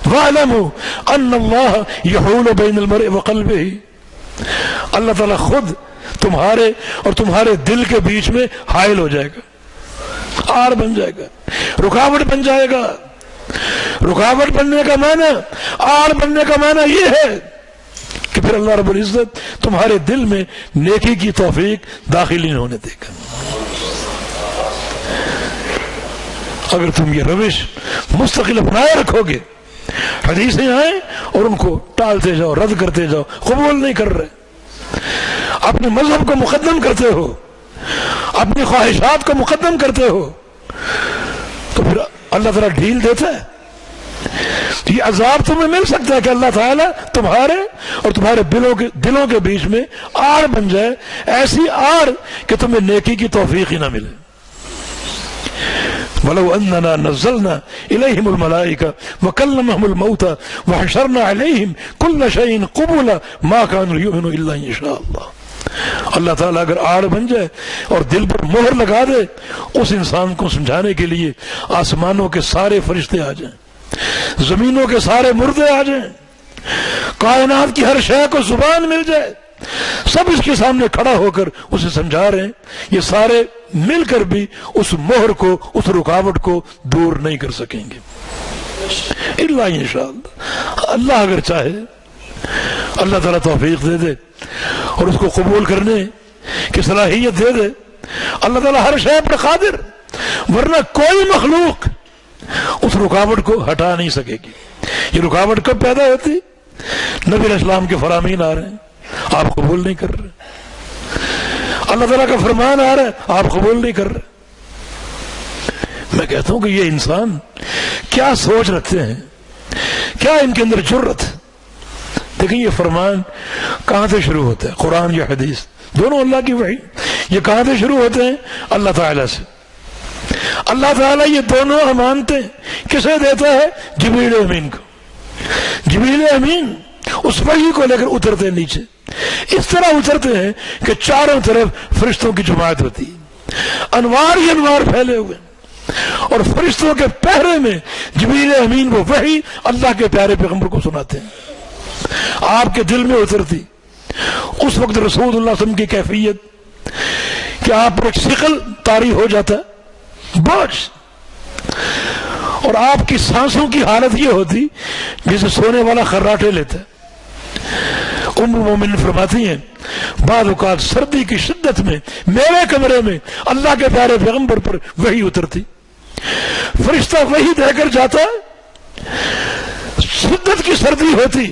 وَاعْلَمُوا أَنَّ اللَّهَ يَحُولُ بَيْنَ الْمَرْءِ وَقَلْبِهِ. اللہ تعالیٰ خود تمہارے اور تمہارے دل کے بیچ میں حائل ہو جائے گا، آڑ بن جائے گا، رکاوٹ بن جائے گا. رکاوٹ بننے کا معنی، آڑ بننے کا معنی یہ ہے کہ پھر اللہ رب العزت تمہارے دل میں نیکی کی توفیق داخل نہیں ہونے دے گا. اگر تم یہ روش مستقل اپنائے رکھو گے، حدیثیں آئیں اور ان کو ٹالتے جاؤ، رد کرتے جاؤ، قبول نہیں کر رہے، اپنے مذہب کو مقدم کرتے ہو، اپنی خواہشات کو مقدم کرتے ہو، تو پھر اللہ تعالیٰ ڈھیل دیتا ہے. یہ عذاب تمہیں مل سکتا ہے کہ اللہ تعالیٰ تمہارے اور تمہارے دلوں کے بیچ میں آڑ بن جائے، ایسی آڑ کہ تمہیں نیکی کی توفیق ہی نہ ملے. وَلَوْ أَنَّنَا نَزَّلْنَا إِلَيْهِمُ الْمَلَائِكَةَ وَكَلَّمَهُمُ الْمَوْتَى وَحَشَرْنَا عَلَيْهِمْ كُلَّ شَيْءٍ قُبُلًا مَا كَانُوا لِيُؤْمِنُوا إِلَّا إِن شَاءَ اللَّهُ. اللہ تعالیٰ اگر آڑ بن جائے اور دل پر مہر لگا دے، اس انسان کو سمجھانے کے لیے آسمانوں کے سارے فرشتے آ جائیں، زمینوں کے سارے مردے آ جائیں، کائنات کی ہر شے کو زبان مل جائے، سب اس کے سامنے کھڑا ہو کر اسے سمجھا رہے ہیں، یہ سارے مل کر بھی اس مہر کو، اس رکاوٹ کو دور نہیں کر سکیں گے الا انشاءاللہ. اللہ اگر چاہے، اللہ تعالیٰ توفیق دے دے اور اس کو قبول کرنے کی صلاحیت دے دے. اللہ تعالیٰ ہر شے پر قادر، ورنہ کوئی مخلوق اس رکاوٹ کو ہٹا نہیں سکے گی. یہ رکاوٹ کب پیدا ہوتی؟ نبی علیہ السلام کے فرامین آ رہے ہیں، آپ قبول نہیں کر رہے، اللہ تعالیٰ کا فرمان آ رہا ہے، آپ قبول نہیں کر رہے۔ میں کہتا ہوں کہ یہ انسان کیا سوچ رکھتے ہیں، کیا ان کے اندر جرت ہے۔ دیکھیں یہ فرمان کہاں سے شروع ہوتا ہے؟ قرآن یا حدیث، دونوں اللہ کی وحی۔ یہ کہاں سے شروع ہوتے ہیں؟ اللہ تعالیٰ سے۔ اللہ تعالیٰ یہ دونوں امانتیں کسے دیتا ہے؟ جبریل امین کو۔ جبریل امین اس وحی کو لے کر اترتے نیچے، اس طرح اترتے ہیں کہ چاروں طرف فرشتوں کی جماعت ہوتی ہے، انوار ہی انوار پھیلے ہوئے، اور فرشتوں کے پہرے میں جبریل امین وہ وحی اللہ کے پیارے پیغمبر کو سناتے ہیں۔ آپ کے دل میں اترتی اس وقت رسول اللہ صلی اللہ علیہ وسلم کی کیفیت کہ آپ پر ایک ثقل طاری ہو جاتا ہے، بوجھ، اور آپ کی سانسوں کی حالت یہ ہوتی جیسے سونے والا خراٹے لیتا ہے۔ ام مومن فرماتی ہیں بعض اوقات سردی کی شدت میں میرے کمرے میں اللہ کے پیارے پیغمبر پر وحی اترتی، فرشتہ وحی دے کر جاتا، شدت کی سردی ہوتی،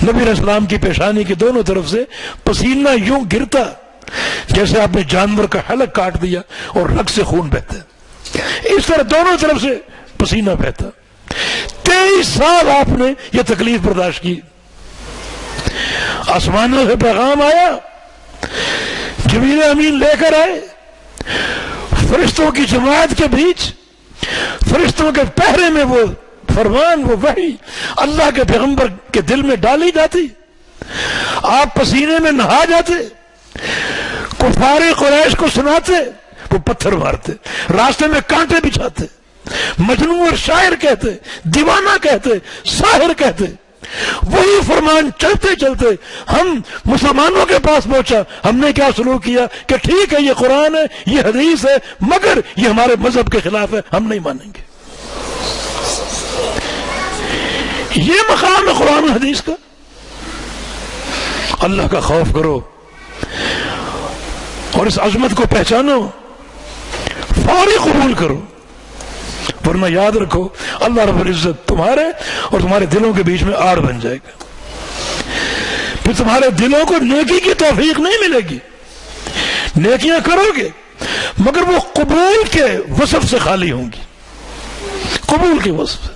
نبی علیہ السلام کی پیشانی کے دونوں طرف سے پسینہ یوں گرتا جیسے آپ نے جانور کا حلق کاٹ دیا اور رگ سے خون بہتا، اس طرح دونوں طرف سے پسینہ بہتا۔ 23 سال آپ نے یہ تکلیف برداشت کی۔ آسمانوں سے پیغام آیا، جبریل امین لے کر آئے، فرشتوں کی جماعت کے بیچ، فرشتوں کے پہرے میں وہ فرمان، وہ وحی اللہ کے پیغمبر کے دل میں ڈالی جاتی، آپ پسینے میں نہا جاتے، کفار قریش کو سناتے، وہ پتھر مارتے، راستے میں کانٹے بچھاتے، مجنون اور شاعر کہتے، دیوانہ کہتے، ساحر کہتے۔ وہی فرمان چلتے چلتے ہم مسلمانوں کے پاس پہنچا، ہم نے کیا سلوک کیا کہ ٹھیک ہے یہ قرآن ہے، یہ حدیث ہے، مگر یہ ہمارے مذہب کے خلاف ہے، ہم نہیں مانیں گے۔ یہ مقام ہے قرآن و حدیث کا۔ اللہ کا خوف کرو اور اس عظمت کو پہچانو، فوری قبول کرو، ورنہ یاد رکھو اللہ رب العزت تمہارے اور تمہارے دلوں کے بیچ میں آڑ بن جائے گا، پھر تمہارے دلوں کو نیکی کی توفیق نہیں ملے گی۔ نیکیاں کرو گے مگر وہ قبول کے وصف سے خالی ہوں گی، قبول کے وصف۔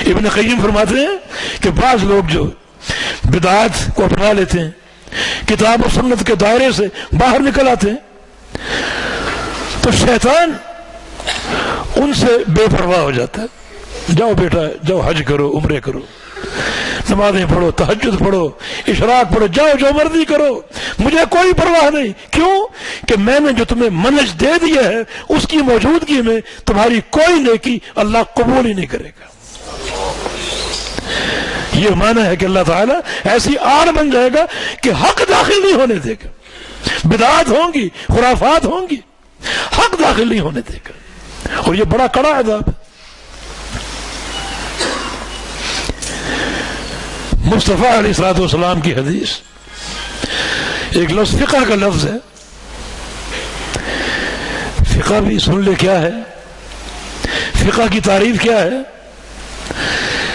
ابن قیم فرماتے ہیں کہ بعض لوگ جو بدعات کو اپنا لیتے ہیں، کتاب و سنت کے دائرے سے باہر نکل آتے ہیں، تو شیطان ان سے بے پرواہ ہو جاتا ہے۔ جاؤ بیٹا، جاؤ حج کرو، عمرے کرو، نمازیں پڑھو، تہجد پڑھو، اشراق پڑھو، جاؤ جو مرضی کرو، مجھے کوئی پرواہ نہیں۔ کیوں کہ میں نے جو تمہیں منہج دے دیا ہے اس کی موجودگی میں تمہاری کوئی نیکی اللہ قبول ہی نہیں کرے گا۔ یہ معنی ہے کہ اللہ تعالیٰ ایسی آڑ بن جائے گا کہ حق داخل نہیں ہونے دے گا، بدعات ہوں گی، خرافات ہوں گی، حق داخل نہیں ہونے دے گا، اور یہ بڑا کڑا عذاب ہے۔ مصطفیٰ علیہ الصلوۃ والسلام کی حدیث، ایک لفظ فقہ کا لفظ ہے، فقہ بھی سن لے کیا ہے، فقہ کی تعریف کیا ہے،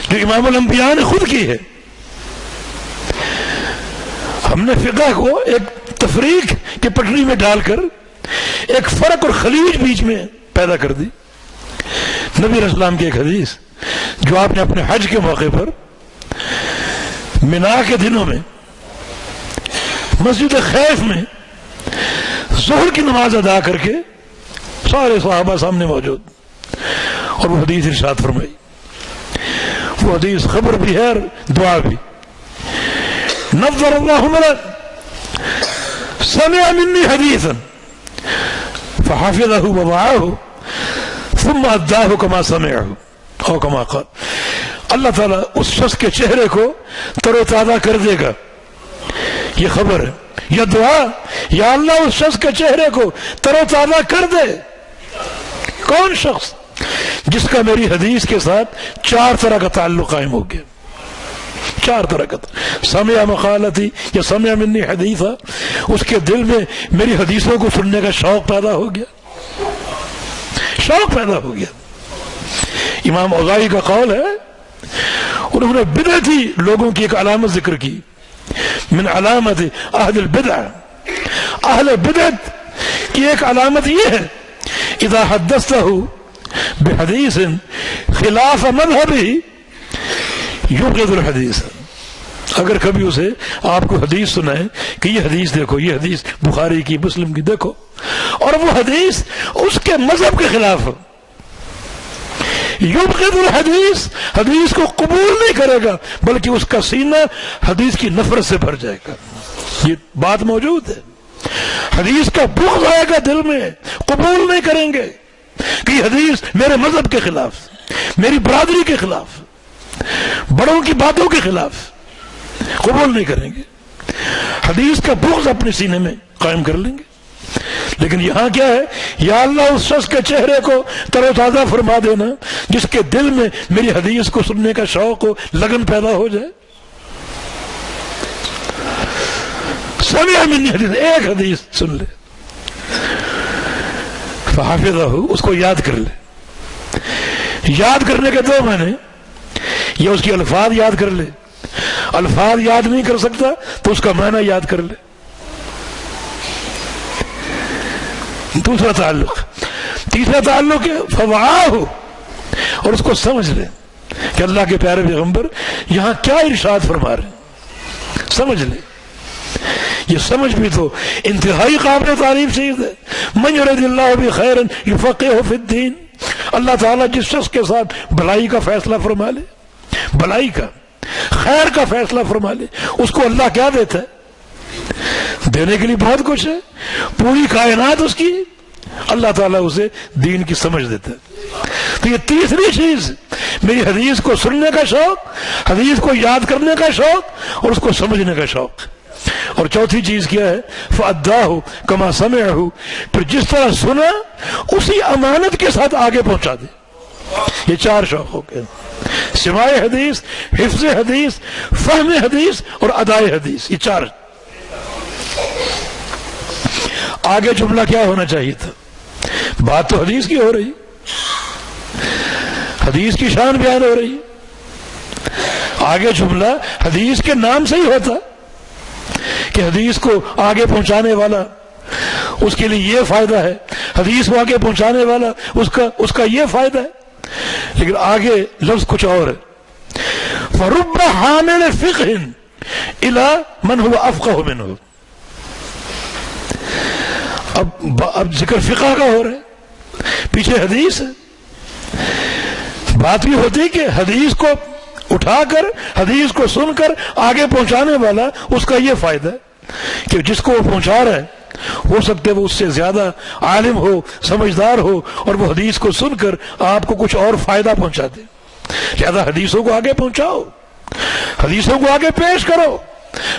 جو امام الانبیاء نے خود کی ہے۔ ہم نے فقہ کو ایک تفریق کی پٹری میں ڈال کر ایک فرق اور خلیج بیچ میں پیدا کر دی۔ نبی علیہ السلام کی ایک حدیث جو آپ نے اپنے حج کے موقع پر منا کے دنوں میں مسجد خیف میں ظہر کی نماز ادا کر کے سارے صحابہ سامنے موجود، اور وہ حدیث ارشاد فرمائی، وہ حدیث خبر بھی ہے اور دعا بھی۔ نظر اللہ مرا سمع منی حدیثا فحفظه ووعاه ثم اداه كما سمعه او كما قال۔ اللہ تعالیٰ اس شخص کے چہرے کو تر و تازہ کر دے گا، یہ خبر ہے، یہ دعا، یا اللہ اس شخص کے چہرے کو تر و تازہ کر دے۔ کون شخص؟ جس کا میری حدیث کے ساتھ 4 طرح کا تعلق قائم ہو گیا، 4 طرح کا، سمع مقالتی یا سمع منی حدیثا، اس کے دل میں میری حدیثوں کو سننے کا شوق پیدا ہو گیا، شوق پیدا ہو گیا۔ امام اوزاعی کا قول ہے انہوں نے بدعتی لوگوں کی ایک علامت ذکر کی، من علامت اہل البدع، اہل بدعت کی ایک علامت یہ ہے اذا حدثتہ بحدیث خلاف مذہبہ یبغض الحدیث، اگر کبھی اسے آپ کو حدیث سنائے کہ یہ حدیث دیکھو، یہ حدیث بخاری کی مسلم کی دیکھو، اور وہ حدیث اس کے مذہب کے خلاف ہو، یبغض الحدیث، حدیث کو قبول نہیں کرے گا بلکہ اس کا سینہ حدیث کی نفرت سے بھر جائے گا. یہ بات موجود ہے، حدیث کا بغض آئے گا دل میں، قبول نہیں کریں گے کہ یہ حدیث میرے مذہب کے خلاف، میری برادری کے خلاف، بڑوں کی باتوں کے خلاف، قبول نہیں کریں گے، حدیث کا بغض اپنے سینے میں قائم کر لیں گے. لیکن یہاں کیا ہے، یا اللہ اس شخص کے چہرے کو تر و تازہ فرما دینا جس کے دل میں میری حدیث کو سننے کا شوق ہو، لگن پیدا ہو جائے. سمع منی حدیث، ایک حدیث سن لے، فحافظہ، اس کو یاد کر لے. یاد کرنے کے دو معنی، یا اس کی الفاظ یاد کر لے، الفاظ یاد نہیں کر سکتا تو اس کا معنی یاد کر لے. دوسرا تعلق. تیسرا تعلق ہے فوعاہ، اور اس کو سمجھ لے کہ اللہ کے پیارے پیغمبر یہاں کیا ارشاد فرما رہے ہیں، سمجھ لے. یہ سمجھ بھی تو انتہائی قابل تعریف چیز ہے. من یرید اللہ بہ خیرا یفقہہ فی الدین، اللہ تعالیٰ جس شخص کے ساتھ بھلائی کا فیصلہ فرما لے، بھلائی کا، خیر کا فیصلہ فرما لے، اس کو اللہ کیا دیتا ہے؟ دینے کے لیے بہت کچھ ہے، پوری کائنات اس کی، اللہ تعالیٰ اسے دین کی سمجھ دیتا ہے. تو یہ تیسری چیز، میری حدیث کو سننے کا شوق، حدیث کو یاد کرنے کا شوق اور اس کو سمجھنے کا شوق. اور چوتھی چیز کیا ہے، فَأَدَّاهُ كَمَا سَمِعَهُ، پھر جس طرح سنا اسی امانت کے ساتھ آگے پہنچا دے. یہ چار شوق ہو گئے، سماع حدیث، حفظ حدیث، فہم حدیث اور ادائے حدیث. یہ چار. آگے جملہ کیا ہونا چاہیے تھا؟ بات تو حدیث کی ہو رہی، حدیث کی شان بیان ہو رہی. آگے جملہ حدیث کے نام سے ہی ہوتا کہ حدیث کو آگے پہنچانے والا اس کے لیے یہ فائدہ ہے، حدیث کو آگے پہنچانے والا اس کا یہ فائدہ ہے. لیکن آگے لفظ کچھ اور ہے، فَرُبَّ حَامِلِ فِقْهٍ إِلَى مَنْ هُوَ أَفْقَهُ مِنْهُ. اب ذکر فقہ کا ہو رہا ہے، پیچھے حدیث ہے. بات بھی ہوتی کہ حدیث کو اٹھا کر، حدیث کو سن کر آگے پہنچانے والا اس کا یہ فائدہ ہے کہ جس کو وہ پہنچا رہا ہے ہو سکتے وہ اس سے زیادہ عالم ہو، سمجھدار ہو، اور وہ حدیث کو سن کر آپ کو کچھ اور فائدہ پہنچا دے. لہذا حدیثوں کو آگے پہنچاؤ، حدیثوں کو آگے پیش کرو.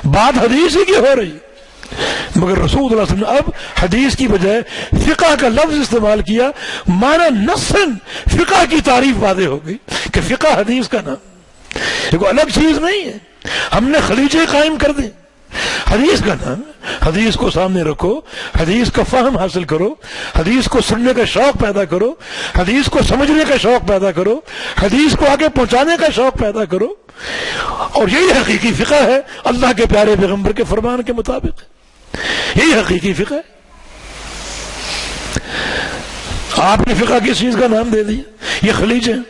بات حدیث ہی کی ہو رہی، مگر رسول اللہ صلی اللہ علیہ وسلم نے اب حدیث کی بجائے فقہ کا لفظ استعمال کیا. معنی نصاً فقہ کی تعریف واضح ہو گئی کہ فقہ حدیث کا نام، یہ کوئی الگ چیز نہیں ہے. ہم نے خلیجے قائم کر دیں، حدیث کا نام. حدیث کو سامنے رکھو، حدیث کا فہم حاصل کرو، حدیث کو سننے کا شوق پیدا کرو، حدیث کو سمجھنے کا شوق پیدا کرو، حدیث کو آگے پہنچانے کا شوق پیدا کرو. اور یہی حقیقی فقہ ہے اللہ کے پیارے پیغمبر کے فرمان کے مطابق. یہی حقیقی فقہ ہے. آپ نے فقہ کس چیز کا نام دے دیا؟ یہ خلیج ہیں.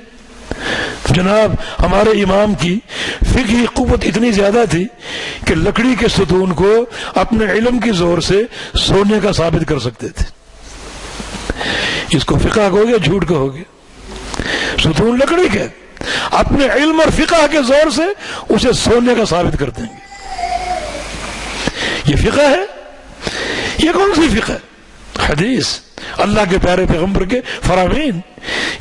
جناب ہمارے امام کی فقہی قوت اتنی زیادہ تھی کہ لکڑی کے ستون کو اپنے علم کی زور سے سونے کا ثابت کر سکتے تھے. اس کو فقہ کہو گے، جھوٹ کہو گے. ستون لکڑی کے اپنے علم اور فقہ کے زور سے اسے سونے کا ثابت کر دیں گے. یہ فقہ ہے؟ یہ کون سی فقہ ہے؟ حدیث، اللہ کے پیارے پیغمبر کے فرامین.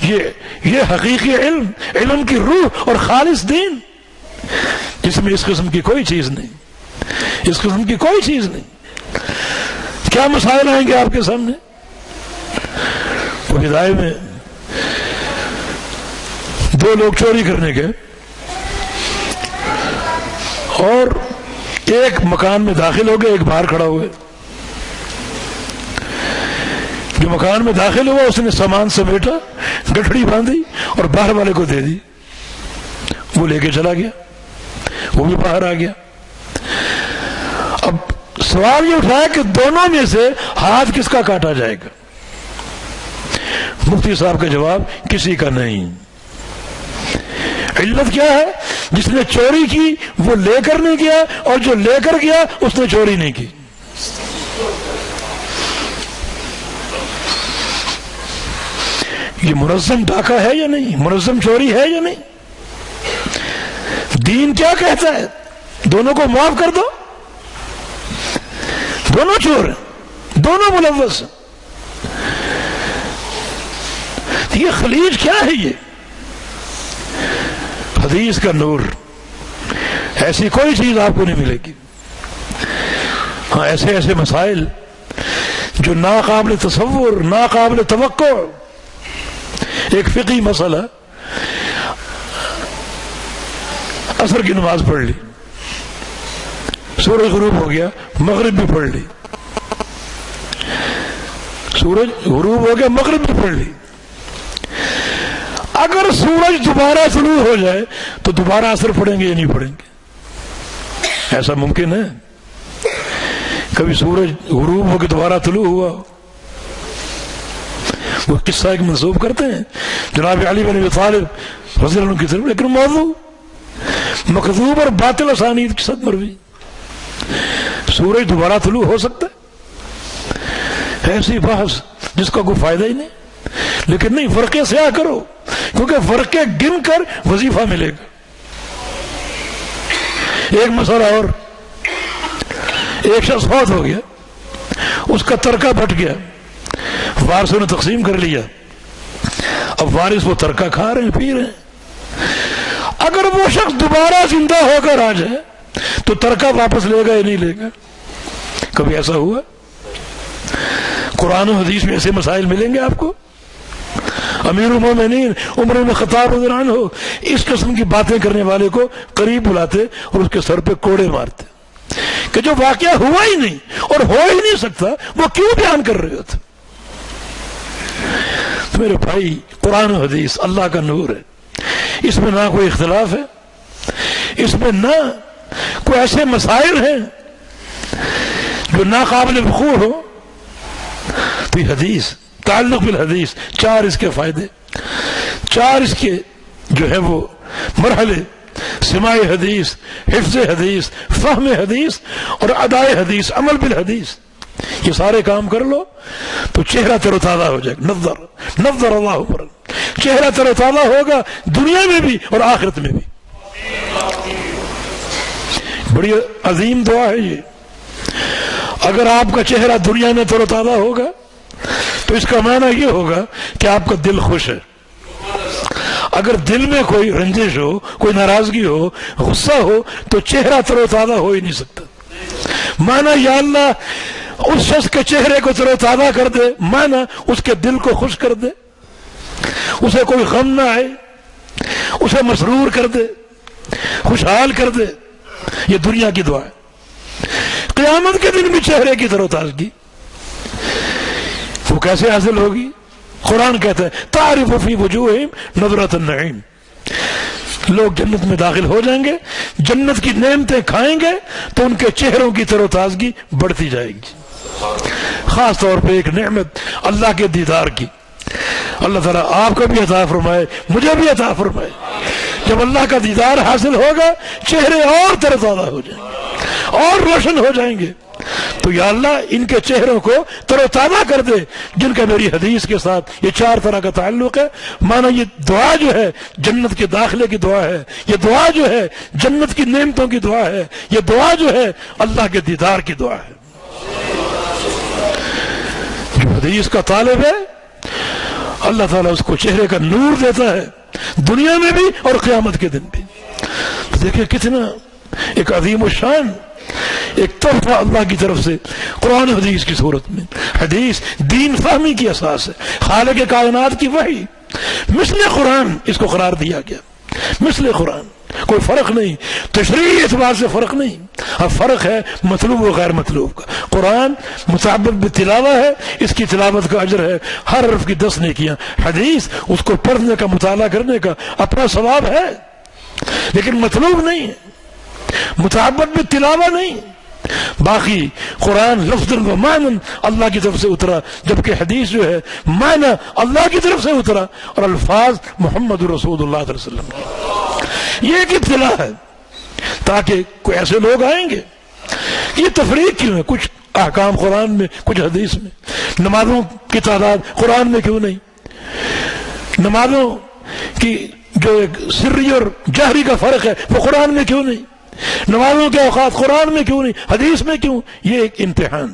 یہ حقیقی علم کی روح اور خالص دین جس میں اس قسم کی کوئی چیز نہیں، اس قسم کی کوئی چیز نہیں. کیا مسائل آئیں گے آپ کے سامنے؟ وہ ہدایت میں دو لوگ چوری کرنے گئے اور ایک مکان میں داخل ہو گئے، ایک باہر کھڑا ہوئے. جو مکان میں داخل ہوا اس نے سامان سمیٹا، گٹھڑی باندھی اور باہر والے کو دے دی. وہ لے کے چلا گیا، وہ بھی باہر آ گیا۔ اب سوال یہ اٹھایا کہ دونوں میں سے ہاتھ کس کا کاٹا جائے گا؟ مفتی صاحب کا جواب کسی کا نہیں۔ علت کیا ہے؟ جس نے چوری کی وہ لے کر نہیں گیا، اور جو لے کر گیا اس نے چوری نہیں کی۔ یہ منظم ڈاکہ ہے یا نہیں؟ منظم چوری ہے یا نہیں؟ دین کیا کہتا ہے؟ دونوں کو معاف کر دو، دونوں چور ہیں، دونوں ملوث ہیں۔ یہ خلیج کیا ہے؟ یہ حدیث کا نور، ایسی کوئی چیز آپ کو نہیں ملے گی۔ ہاں ایسے ایسے مسائل جو ناقابل تصور، ناقابل توقع۔ ایک فقہی مسئلہ، عصر کی نماز پڑھ لی، سورج غروب ہو گیا، مغرب بھی پڑھ لی، سورج غروب ہو گیا، مغرب بھی پڑھ لی۔ اگر سورج دوبارہ طلوع ہو جائے تو دوبارہ عصر پڑھیں گے یا نہیں پڑھیں گے؟ ایسا ممکن ہے؟ کبھی سورج غروب ہو کے دوبارہ طلوع ہوا؟ وہ قصہ ایک منسوب کرتے ہیں جناب علی بن ابی طالب رضی اللہ عنہ کی طرف، لیکن موضوع مکذوب اور باطل اسانید کی صد مروی۔ سورج دوبارہ طلوع ہو سکتا ہے؟ ایسی بحث جس کا کوئی فائدہ ہی نہیں۔ لیکن نہیں، فرقے سے آ کرو، کیونکہ فرقے گن کر وظیفہ ملے گا۔ ایک مسئلہ اور، ایک شخص فوت ہو گیا، اس کا ترکہ بٹ گیا، وارثوں نے تقسیم کر لیا، اب وارث وہ ترکہ کھا رہے ہیں، پی رہے ہیں۔ اگر وہ شخص دوبارہ زندہ ہو کر آ جائے تو ترکہ واپس لے گا یا نہیں لے گا؟ کبھی ایسا ہوا؟ قرآن و حدیث میں ایسے مسائل ملیں گے آپ کو؟ امیر المومنین عمر بن خطاب رضی اللہ عنہ اس قسم کی باتیں کرنے والے کو قریب بلاتے اور اس کے سر پہ کوڑے مارتے کہ جو واقعہ ہوا ہی نہیں اور ہو ہی نہیں سکتا وہ کیوں بیان کر رہے ہوتے؟ تو میرے بھائی، قرآن و حدیث اللہ کا نور ہے، اس میں نہ کوئی اختلاف ہے، اس میں نہ کوئی ایسے مسائل ہیں جو ناقابل وقوع ہو۔ تو یہ حدیث، تعلق بالحدیث، چار اس کے فائدے، چار اس کے جو ہے وہ مرحلے: سماع حدیث، حفظ حدیث، فہم حدیث اور ادائے حدیث، عمل بالحدیث۔ یہ سارے کام کر لو تو چہرہ تر و تازہ ہو جائے گا۔ نظر اللہ عمرا، چہرہ تر و تازہ ہوگا دنیا میں بھی اور آخرت میں بھی۔ بڑی عظیم دعا ہے یہ۔ اگر آپ کا چہرہ دنیا میں تر و تازہ ہوگا تو اس کا معنی یہ ہوگا کہ آپ کا دل خوش ہے۔ اگر دل میں کوئی رنجش ہو، کوئی ناراضگی ہو، غصہ ہو تو چہرہ تر و تازہ ہو ہی نہیں سکتا۔ معنی یا اللہ اس شخص کے چہرے کو تر و تازہ کر دے، معنی اس کے دل کو خوش کر دے، اسے کوئی غم نہ آئے، اسے مسرور کر دے، خوشحال کر دے۔ یہ دنیا کی دعا ہے۔ قیامت کے دن بھی چہرے کی تر و تازگی وہ کیسے حاصل ہوگی؟ قرآن کہتا ہے تعرف فی وجوہہم نظرۃ النعیم، لوگ جنت میں داخل ہو جائیں گے، جنت کی نعمتیں کھائیں گے تو ان کے چہروں کی تر و تازگی بڑھتی جائے گی۔ خاص طور پہ ایک نعمت اللہ کے دیدار کی، اللہ تعالیٰ آپ کو بھی عطا فرمائے، مجھے بھی عطا فرمائے۔ جب اللہ کا دیدار حاصل ہوگا چہرے اور تر و تازہ ہو جائیں گے اور روشن ہو جائیں گے۔ تو یا اللہ ان کے چہروں کو تر و تازہ کر دے جن کا میری حدیث کے ساتھ یہ چار طرح کا تعلق ہے۔ مانا یہ دعا جو ہے جنت کے داخلے کی دعا ہے، یہ دعا جو ہے جنت کی نعمتوں کی دعا ہے، یہ دعا جو ہے اللہ کے دیدار کی دعا ہے۔ جو حدیث کا طالب ہے اللہ تعالیٰ اس کو چہرے کا نور دیتا ہے، دنیا میں بھی اور قیامت کے دن بھی۔ دیکھیں کتنا ایک عظیم الشان ایک تحفہ اللہ کی طرف سے قرآن حدیث کی صورت میں۔ حدیث دین فہمی کی اساس ہے، خالق کائنات کی وحی، مثل قرآن اس کو قرار دیا گیا، مثل قرآن، کوئی فرق نہیں، تشریعی اعتبار سے فرق نہیں، اب فرق ہے مطلوب و غیر مطلوب کا۔ قرآن متعبد بالتلاوہ ہے، اس کی تلاوت کا اجر ہے، ہر حرف کی 10 نیکیاں۔ حدیث اس کو پڑھنے کا، مطالعہ کرنے کا اپنا ثواب ہے۔ لیکن مطلوب نہیں ہے، متعبد میں تلاوہ نہیں. باقی قرآن لفظ و معنی اللہ کی طرف سے اترا، جبکہ حدیث جو ہے معنی اللہ کی طرف سے اترا اور الفاظ محمد رسول اللہ صلی اللہ علیہ وسلم کی. یہ ایک ابتلا ہے تاکہ کوئی ایسے لوگ آئیں گے. یہ تفریق کیوں ہے؟ کچھ احکام قرآن میں، کچھ حدیث میں. نمازوں کی تعداد قرآن میں کیوں نہیں؟ نمازوں کی جو ایک سری اور جہری کا فرق ہے وہ قرآن میں کیوں نہیں؟ نمازوں کے اوقات قرآن میں کیوں نہیں، حدیث میں کیوں؟ یہ ایک امتحان.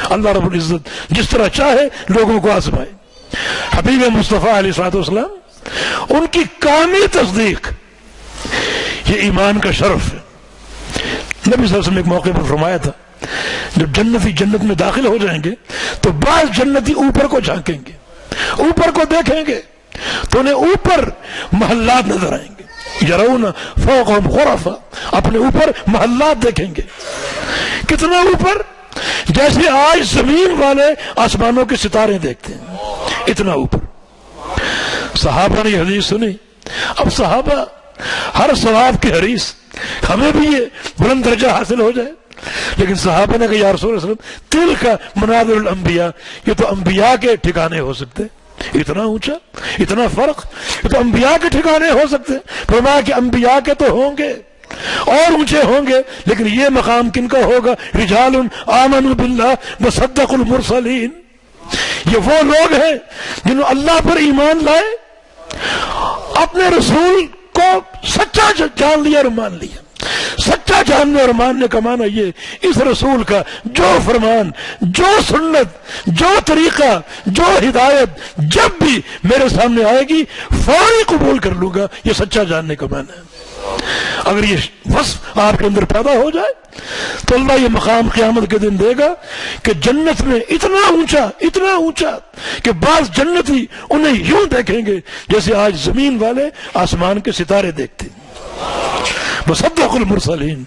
اللہ رب العزت جس طرح چاہے لوگوں کو آزمائے. حبیب مصطفیٰ علیہ الصلوۃ والسلام ان کی کامل تصدیق یہ ایمان کا شرف ہے. نبی صلی اللہ علیہ وسلم نے ایک موقع پر فرمایا تھا جب جنتی جنت میں داخل ہو جائیں گے تو بعض جنتی اوپر کو جھانکیں گے، اوپر کو دیکھیں گے تو انہیں اوپر محلات نظر آئیں گے. یرون فوقہم غرفا، اپنے اوپر محلات دیکھیں گے. کتنا اوپر؟ جیسے آج زمین والے آسمانوں کے ستارے دیکھتے ہیں، اتنا اوپر. صحابہ نے یہ حدیث سنی. اب صحابہ ہر ثواب کے حریص، ہمیں بھی یہ بلند درجہ حاصل ہو جائے. لیکن صحابہ نے کہا یا رسول اللہ صلی اللہ علیہ وسلم تلک منازل الانبیاء، یہ تو انبیاء کے ٹھکانے ہو سکتے. اتنا اونچا، اتنا فرق، یہ تو انبیاء کے ٹھکانے ہو سکتے. فرمایا کہ انبیاء کے تو ہوں گے اور اونچے ہوں گے، لیکن یہ مقام کن کا ہوگا؟ رجال آمنوا باللہ وصدقوا المرسلین. یہ وہ لوگ ہیں جنہوں اللہ پر ایمان لائے، اپنے رسول کو سچا جان لیا اور مان لیا. سچا جاننے اور ماننے کا معنی یہ، اس رسول کا جو فرمان، جو سنت، جو طریقہ، جو ہدایت جب بھی میرے سامنے آئے گی فوری قبول کر لوں گا. یہ سچا جاننے کا معنی ہے. اگر یہ وصف آپ کے اندر پیدا ہو جائے تو اللہ یہ مقام قیامت کے دن دے گا کہ جنت میں اتنا اونچا کہ بعض جنتی انہیں یوں دیکھیں گے جیسے آج زمین والے آسمان کے ستارے دیکھتے ہیں. وصدق المرسلین،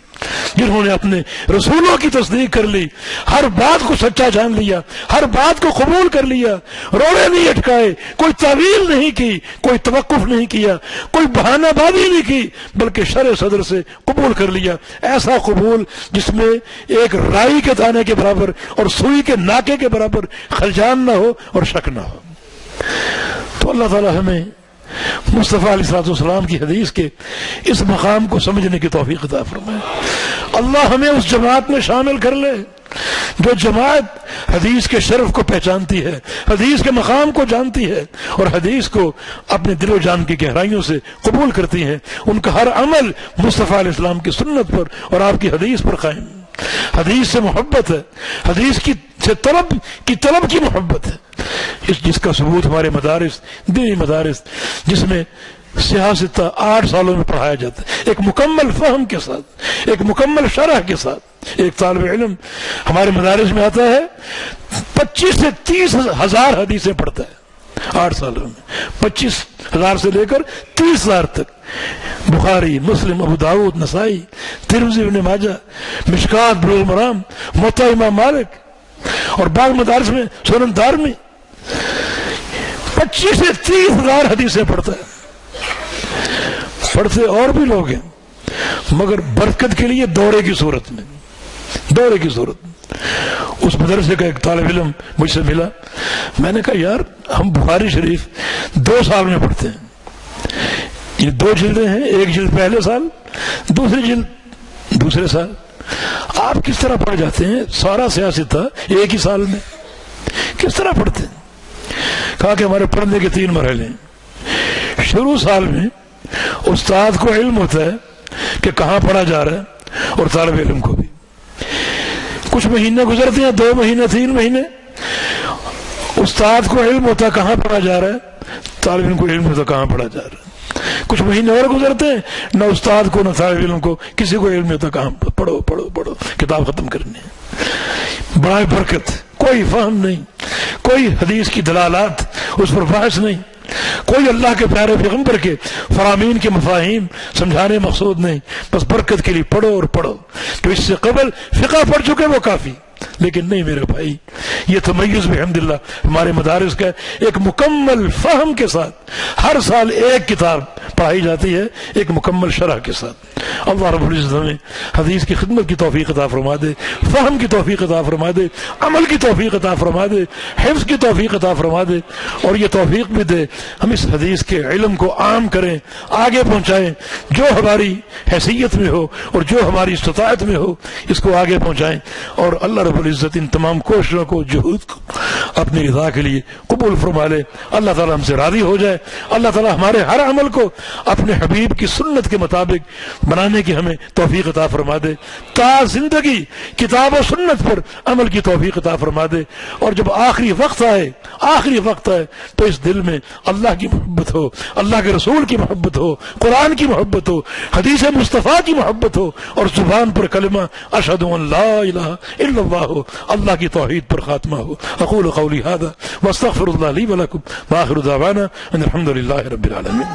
جنہوں نے اپنے رسولوں کی تصدیق کر لی، ہر بات کو سچا جان لیا، ہر بات کو قبول کر لیا، روڑے نہیں اٹکائے، کوئی تعویل نہیں کی، کوئی توقف نہیں کیا، کوئی بہانہ بازی نہیں کی، بلکہ شرع صدر سے قبول کر لیا. ایسا قبول جس میں ایک رائی کے دانے کے برابر اور سوئی کے ناکے کے برابر خلجان نہ ہو اور شک نہ ہو. تو اللہ تعالی ہمیں مصطفیٰ علیہ الصلوۃ والسلام کی حدیث کے اس مقام کو سمجھنے کی توفیق عطا فرمائے. اللہ ہمیں اس جماعت میں شامل کر لے جو جماعت حدیث کے شرف کو پہچانتی ہے، حدیث کے مقام کو جانتی ہے اور حدیث کو اپنے دل و جان کی گہرائیوں سے قبول کرتی ہے. ان کا ہر عمل مصطفیٰ علیہ السلام کی سنت پر اور آپ کی حدیث پر قائم. حدیث سے محبت ہے، حدیث کی طلب کی محبت ہے، جس کا ثبوت ہمارے مدارس، دینی مدارس جس میں سیاست 8 سالوں میں پڑھایا جاتا ہے، ایک مکمل فہم کے ساتھ، ایک مکمل شرح کے ساتھ. ایک طالب علم ہمارے مدارس میں آتا ہے 25 سے 30 ہزار حدیثیں پڑھتا ہے 8 سالوں میں، 25,000 سے لے کر 30,000 تک. بخاری، مسلم، ابو داؤد، نسائی، ترمذی، ابن ماجہ، مشکات، بلوغ المرام، موطا امام مالک، اور بعض مدارس میں سنن دارمی. 25 سے 30,000 حدیثیں پڑھتا ہے. پڑھتے اور بھی لوگ ہیں مگر برکت کے لیے دورے کی صورت میں. اس مدرسے کا ایک طالب علم مجھ سے ملا. میں نے کہا یار ہم بخاری شریف 2 سال میں پڑھتے ہیں، یہ 2 جلدیں ہیں، ایک جلد پہلے سال، دوسری جلد دوسرے سال. آپ کس طرح پڑھ جاتے ہیں؟ سارا سیاست تھا ایک ہی سال میں، کس طرح پڑھتے ہیں؟ کہا کہ ہمارے پڑھنے کے 3 مرحلے ہیں. شروع سال میں استاد کو علم ہوتا ہے کہ کہاں پڑھا جا رہا ہے اور طالب علم کو بھی. کچھ مہینے گزرتے ہیں، 2 مہینے، 3 مہینے، استاد کو علم ہوتا ہے کہاں پڑھا جا رہا ہے، طالب علم کو علم ہوتا ہے کہاں پڑھا جا رہا ہے. کچھ مہینے اور گزرتے ہیں، نہ استاد کو نہ طالب علم کو کسی کو علم ہوتا کہاں پڑھو کتاب ختم کرنی ہے. بڑا برکت، کوئی فہم نہیں، کوئی حدیث کی دلالات اس پر بحث نہیں، کوئی اللہ کے پیارے پیغمبر کے فرامین کے مفاہیم سمجھانے مقصود نہیں، بس برکت کے لیے پڑھو اور پڑھو. تو اس سے قبل فقہ پڑھ چکے وہ کافی، لیکن نہیں میرے بھائی، یہ تمیز بحمد اللہ ہمارے مدارس کا ایک مکمل فہم کے ساتھ ہر سال ایک کتاب پڑھائی جاتی ہے ایک مکمل شرح کے ساتھ. اللہ رب العزت ہمیں حدیث کی خدمت کی توفیق عطا فرما دے, فہم کی توفیق عطا فرما دے, عمل کی توفیق عطا فرما دے, حفظ کی توفیق عطا فرما دے, اور یہ توفیق بھی دے ہم اس حدیث کے علم کو عام کریں, آگے پہنچائیں, جو ہماری حیثیت میں ہو اور جو ہماری استطاعت میں ہو اس کو آگے پہنچائیں. اور اللہ رب العزت ان تمام کوششوں کو, جہود کو اپنی رضا کے لیے قبول فرما لے. اللہ تعالیٰ ہم سے راضی ہو جائے. اللہ تعالیٰ ہمارے ہر عمل کو اپنے حبیب کی سنت کے مطابق بنانے کی ہمیں توفیق عطا فرما دے. تا زندگی کتاب و سنت پر عمل کی توفیق عطا فرما دے. اور جب آخری وقت آئے تو اس دل میں اللہ کی محبت ہو, اللہ کے رسول کی محبت ہو, قرآن کی محبت ہو, حدیث مصطفیٰ کی محبت ہو, اور زبان پر کلمہ اشہد ان لا الہ الا اللہ ہو, اللہ کی توحید پر خاتمہ ہو. اقول قولی ھذا واستغفر اللہ لی ولکم وآخر دعوانا ان الحمد للہ رب العالمین.